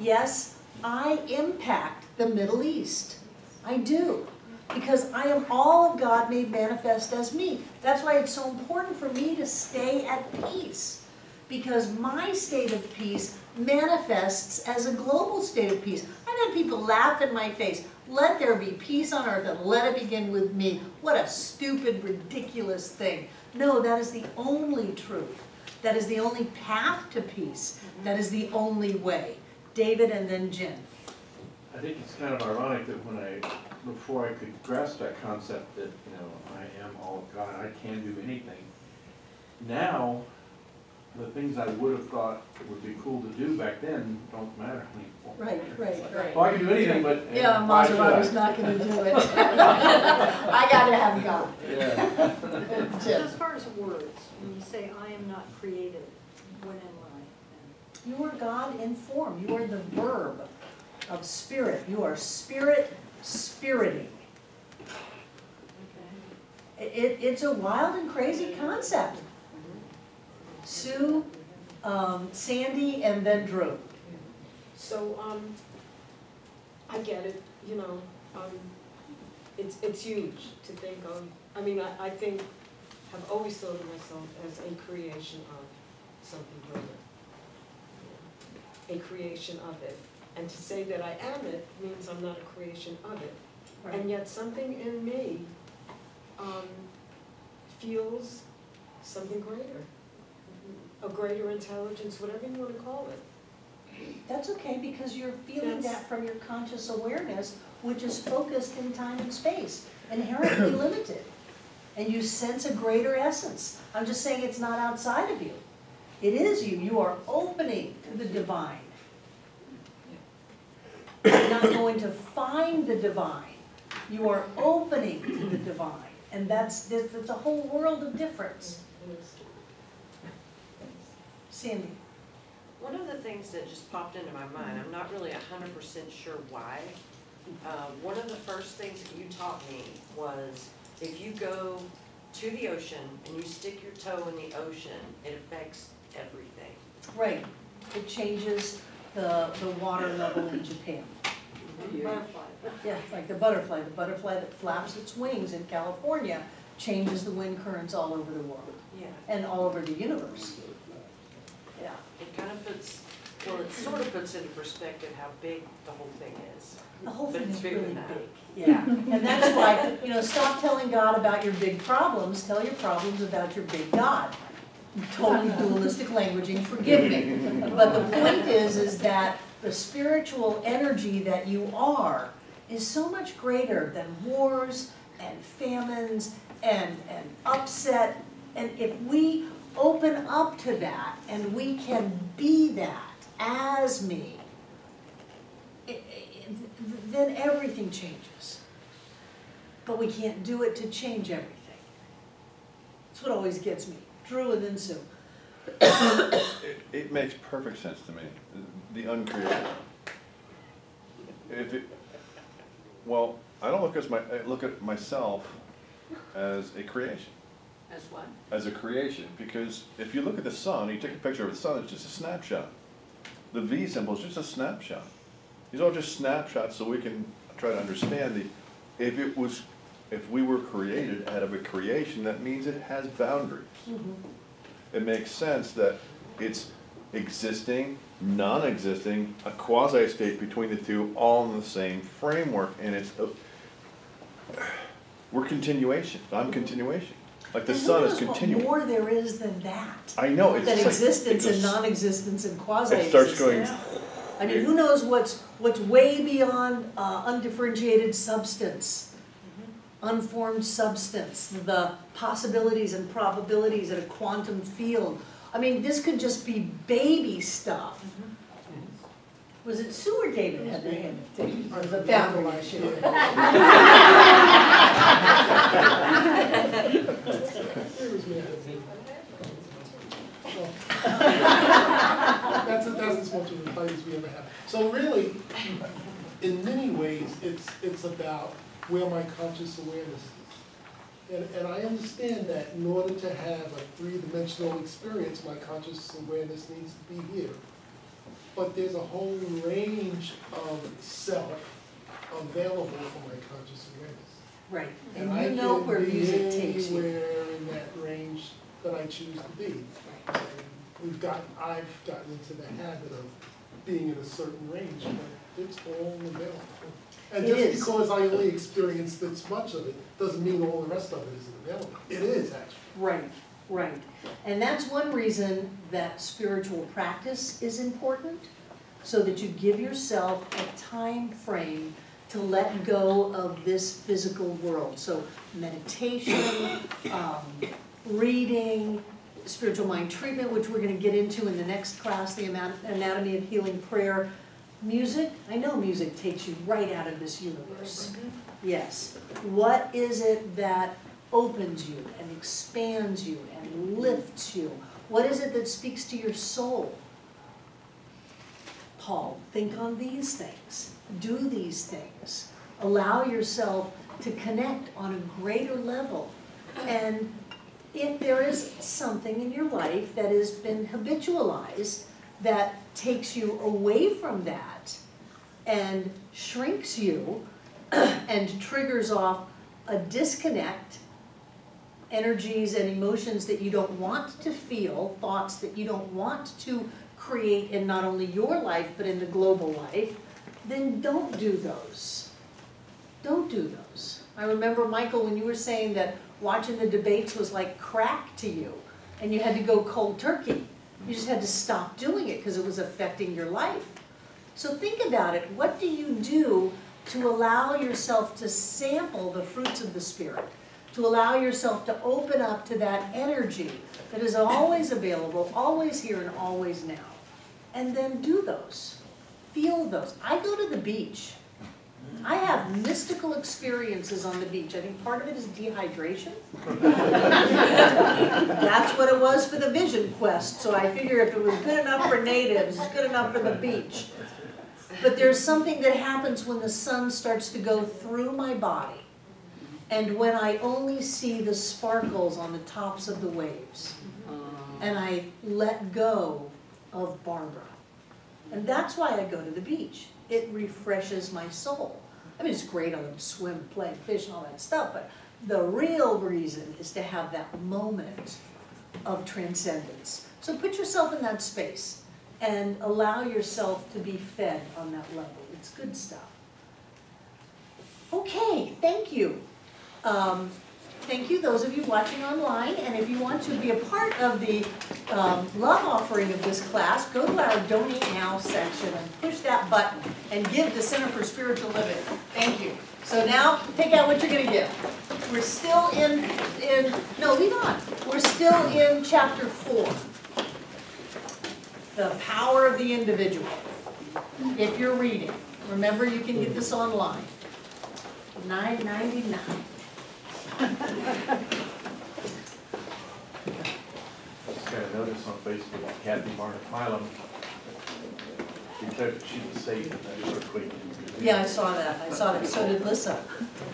Yes, I impact the Middle East. I do. Because I am all of God made manifest as me. That's why it's so important for me to stay at peace. Because my state of peace manifests as a global state of peace. I've had people laugh in my face. Let there be peace on earth and let it begin with me. What a stupid, ridiculous thing. No, that is the only truth. That is the only path to peace. That is the only way. David and then Jen. I think it's kind of ironic that before I could grasp that concept that, I am all of God, I can do anything. Now, the things I would have thought would be cool to do back then don't matter anymore. Right. Well, I can do anything, but yeah, why should Maserati's I? not going to do it. I got to have God. Yeah. So as far as words, when you say I am not created, When and why? You are God in form. You are the verb of spirit. You are spirit spiriting. It's a wild and crazy concept. Sue, Sandy, and then Drew. So, I get it, you know, it's huge to think of. I mean, I think, have always thought of myself as a creation of something greater. A creation of it. And to say that I am it means I'm not a creation of it. Right. And yet something in me feels something greater. A greater intelligence, whatever you want to call it. That's okay, because you're feeling That's- that from your conscious awareness, which is focused in time and space, inherently limited. And you sense a greater essence. I'm just saying it's not outside of you. It is you. You are opening to the divine. You're not going to find the divine. You are opening to the divine. And that's a whole world of difference. Sandy. One of the things that just popped into my mind, I'm not really 100% sure why. One of the first things that you taught me was if you go to the ocean and you stick your toe in the ocean, it affects everything. Right. It changes the water level in Japan. Butterfly. Yeah, like the butterfly. The butterfly that flaps its wings in California changes the wind currents all over the world. Yeah. And all over the universe. Yeah. It kind of puts, well, it sort of puts into perspective how big the whole thing is. The whole But thing it's is bigger really than that. big. Yeah. And that's why, stop telling God about your big problems. Tell your problems about your big God. Totally dualistic languaging, forgive me. But the point is that the spiritual energy that you are is so much greater than wars and famines and upset. And if we open up to that and we can be that as me, then everything changes. But we can't do it to change everything. That's what always gets me. Drew and then Sue. It makes perfect sense to me, the uncreated. Well, I don't look at myself as a creation. As what? As a creation, because if you look at the sun, you take a picture of the sun, it's just a snapshot. The V symbol is just a snapshot. These are all just snapshots so we can try to understand if we were created out of a creation, that means it has boundaries. Mm-hmm. It makes sense that it's existing, non-existing, a quasi-state between the two, all in the same framework, and we're continuation. I'm continuation. Like the sun is continuing. What more there is than that? I know. It's than like, existence and non-existence and quasi-existence. It starts going. I mean, who knows what's way beyond undifferentiated substance, unformed substance, the possibilities and probabilities at a quantum field. I mean, this could just be baby stuff. Was it Sue or David had their hand? It was a boundary issue. That's as much of a fight as we ever have. So really, in many ways, it's about where my conscious awareness is. And I understand that in order to have a three-dimensional experience, my conscious awareness needs to be here. But there's a whole range of self available for my conscious awareness. Right, And and I you know can where be music takes you. anywhere in that range that I choose to be. And I've gotten into the habit of being in a certain range, but it's all available. And It just is. because I only experienced this much of it, doesn't mean all the rest of it isn't available. It is, actually. Right, right. And that's one reason that spiritual practice is important, so that you give yourself a time frame to let go of this physical world. So meditation, reading, spiritual mind treatment, which we're going to get into in the next class, the anatomy of healing prayer. Music, I know music takes you right out of this universe. Yes. What is it that opens you and expands you and lifts you? What is it that speaks to your soul? Paul, think on these things. Do these things. Allow yourself to connect on a greater level. And if there is something in your life that has been habitualized that takes you away from that and shrinks you and triggers off a disconnect, energies and emotions that you don't want to feel, thoughts that you don't want to create in not only your life but in the global life, then don't do those. Don't do those. I remember, Michael, when you were saying that watching the debates was like crack to you and you had to go cold turkey. You just had to stop doing it because it was affecting your life. So think about it. What do you do to allow yourself to sample the fruits of the Spirit? To allow yourself to open up to that energy that is always available, always here and always now. And then do those. Feel those. I go to the beach. I have mystical experiences on the beach. I think part of it is dehydration. That's what it was for the Vision Quest. So I figure if it was good enough for natives, it's good enough for the beach. But there's something that happens when the sun starts to go through my body. And when I only see the sparkles on the tops of the waves. And I let go of Barbara. And that's why I go to the beach. It refreshes my soul. I mean, it's great on the swim, play, fish, and all that stuff, but the real reason is to have that moment of transcendence. So put yourself in that space and allow yourself to be fed on that level. It's good stuff. Okay, thank you. Thank you, those of you watching online, and if you want to be a part of the love offering of this class, go to our Donate Now section and push that button and give to Center for Spiritual Living. Thank you. So now, take out what you're going to give. We're still no, leave on. We're still in chapter 4. The power of the individual. If you're reading, remember you can get this online. $9.99. I just got a notice on Facebook that Kathy Barnett-Milam declared that she was safe in that earthquake. Yeah, I saw that. I saw that. So did Lissa.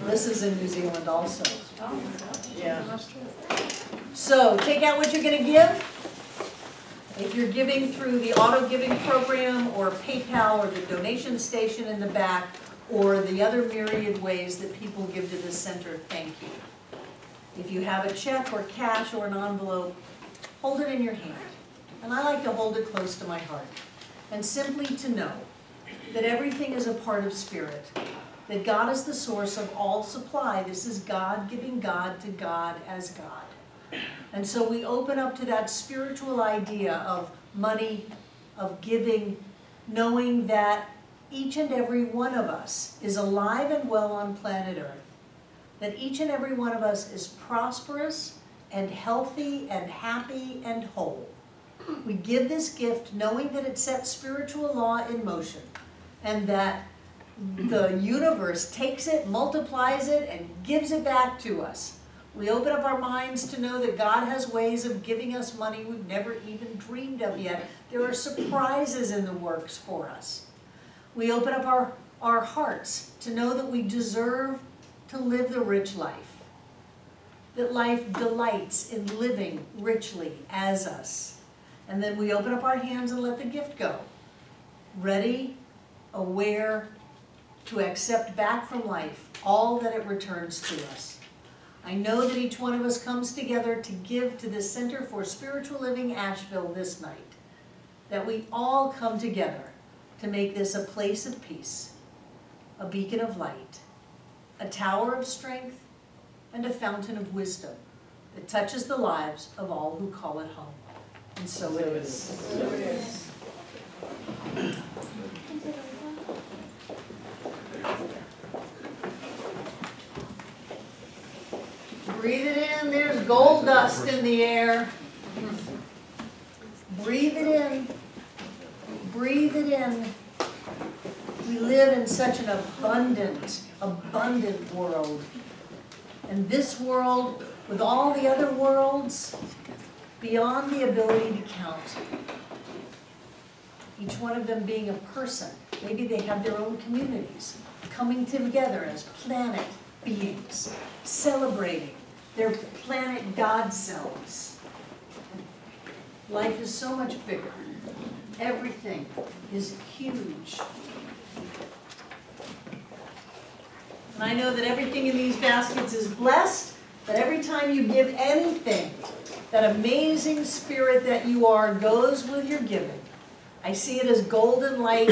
Lissa's in New Zealand also. Yeah. So take out what you're going to give. If you're giving through the auto giving program or PayPal or the donation station in the back or the other myriad ways that people give to this center, thank you. If you have a check or cash or an envelope, hold it in your hand. And I like to hold it close to my heart. And simply to know that everything is a part of Spirit, that God is the source of all supply. This is God giving God to God as God. And so we open up to that spiritual idea of money, of giving, knowing that each and every one of us is alive and well on planet Earth. That each and every one of us is prosperous and healthy and happy and whole. We give this gift knowing that it sets spiritual law in motion and that the universe takes it, multiplies it, and gives it back to us. We open up our minds to know that God has ways of giving us money we've never even dreamed of yet. There are surprises in the works for us. We open up our hearts to know that we deserve to live the rich life. That life delights in living richly as us. And then we open up our hands and let the gift go. Ready, aware, to accept back from life all that it returns to us. I know that each one of us comes together to give to the Center for Spiritual Living Asheville this night. That we all come together to make this a place of peace, a beacon of light, a tower of strength, and a fountain of wisdom that touches the lives of all who call it home. And so it is. So it is. Breathe it in. There's gold dust in the air. Breathe it in. Breathe it in. We live in such an abundant world. And this world, with all the other worlds, beyond the ability to count. Each one of them being a person. Maybe they have their own communities, coming together as planet beings, celebrating their planet God selves. Life is so much bigger. Everything is huge. And I know that everything in these baskets is blessed, but every time you give anything, that amazing spirit that you are goes with your giving. I see it as golden light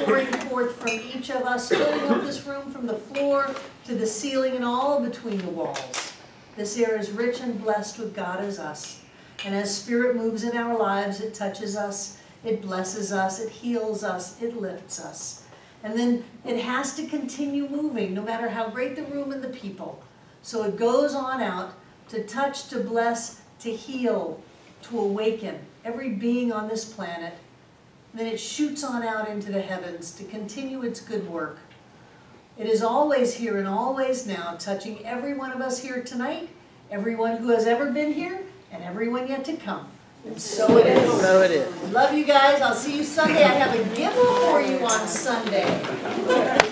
pouring forth from each of us, filling up this room from the floor to the ceiling and all between the walls. This air is rich and blessed with God as us. And as Spirit moves in our lives, it touches us, it blesses us, it heals us, it lifts us. And then it has to continue moving, no matter how great the room and the people. So it goes on out to touch, to bless, to heal, to awaken every being on this planet. Then it shoots on out into the heavens to continue its good work. It is always here and always now, touching every one of us here tonight, everyone who has ever been here, and everyone yet to come. And so it is. So it is. Love you guys. I'll see you Sunday. I have a gift for you on Sunday.